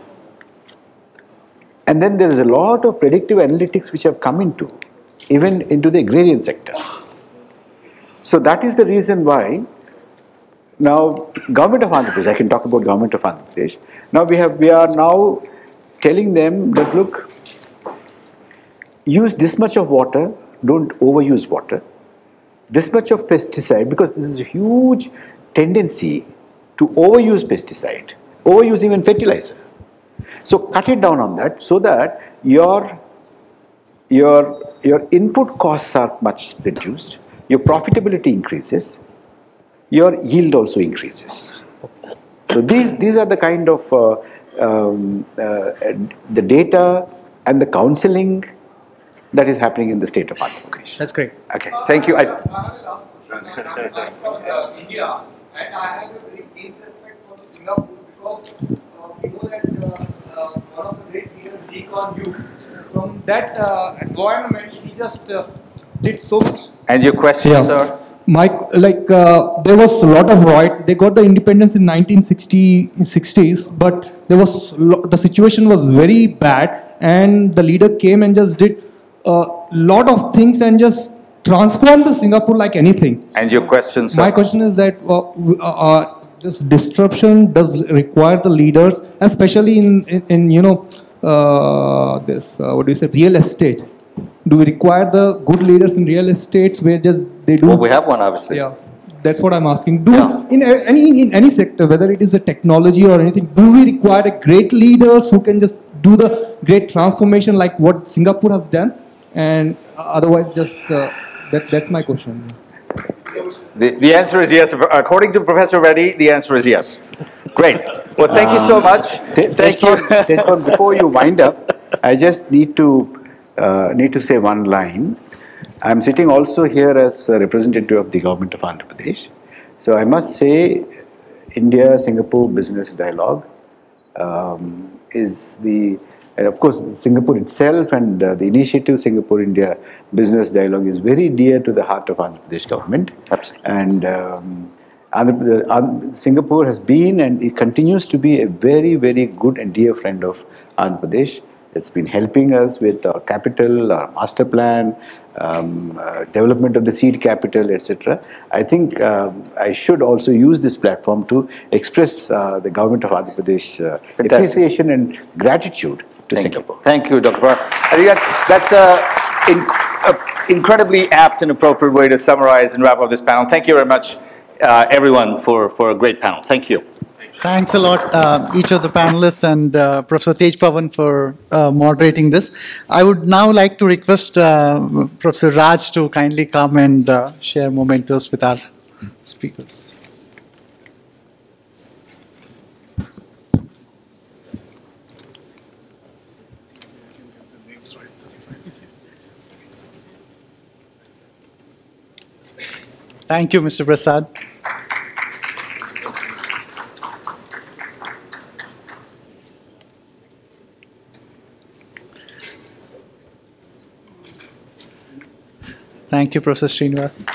And then there is a lot of predictive analytics which have come even into the agrarian sector. So that is the reason why now government of Andhra Pradesh, I can talk about government of Andhra Pradesh, now we are now telling them that look, use this much of water, don't overuse water, this much of pesticide, because this is a huge tendency to overuse pesticide, overuse even fertilizer. So cut it down on that so that your input costs are much reduced, your profitability increases, your yield also increases. So these are the kind of the data and the counseling that is happening in the state of Andhra Pradesh. That's great. Okay, thank you. I have a last question. I'm from India, and I have a very deep respect for Singapore because we know that one of the great leaders, Lee Kuan Yew, from that environment, he just did so much. And your question, sir? There was a lot of riots. They got the independence in 1960s, but there was the situation was very bad, and the leader came and just did a lot of things and just transformed the Singapore like anything. And your question, sir? My question is that this disruption does require the leaders, especially in real estate. Do we require the good leaders in real estates where just they do? Well, we have one, obviously. Yeah, that's what I'm asking. In any sector, whether it is a technology or anything, do we require a great leaders who can just do the great transformation like what Singapore has done? And otherwise, just that's my question. The answer is yes. According to Professor Reddy, the answer is yes. Great. Well, thank you so much. Thank you. Before you wind up, I just need to say one line. I'm sitting also here as a representative of the government of Andhra Pradesh. So I must say, India-Singapore business dialogue is and of course, Singapore itself and the initiative Singapore-India business dialogue is very dear to the heart of Andhra Pradesh government. Absolutely. And Singapore has been and it continues to be a very, very good and dear friend of Andhra Pradesh. It's been helping us with our capital, our master plan, development of the seed capital, etc. I think I should also use this platform to express the government of Andhra Pradesh appreciation and gratitude to Singapore. Thank you, Dr. Parakala. I think that's an incredibly apt and appropriate way to summarize and wrap up this panel. Thank you very much, everyone, for a great panel. Thank you. Thanks a lot, each of the panelists and Professor Tejpavan for moderating this. I would now like to request Professor Raj to kindly come and share mementos with our speakers. Thank you, Mr. Prasad. Thank you, Professor Srinivas.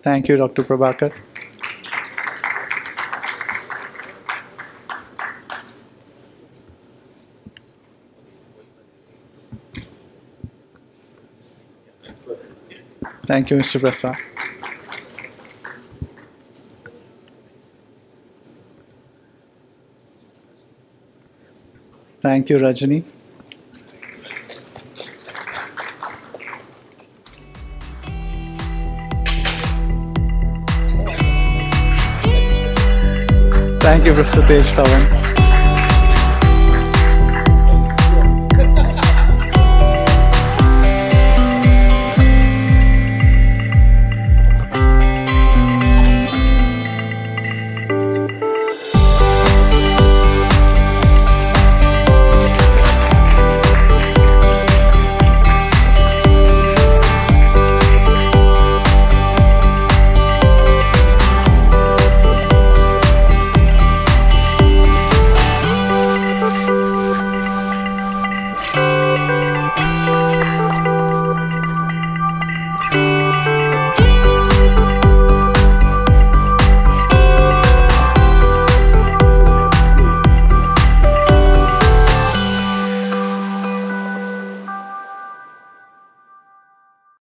Thank you, Dr. Prabhakar. Thank you, Mr. Prasad. Thank you, Rajani. Thank you, Mr. Tejpavan.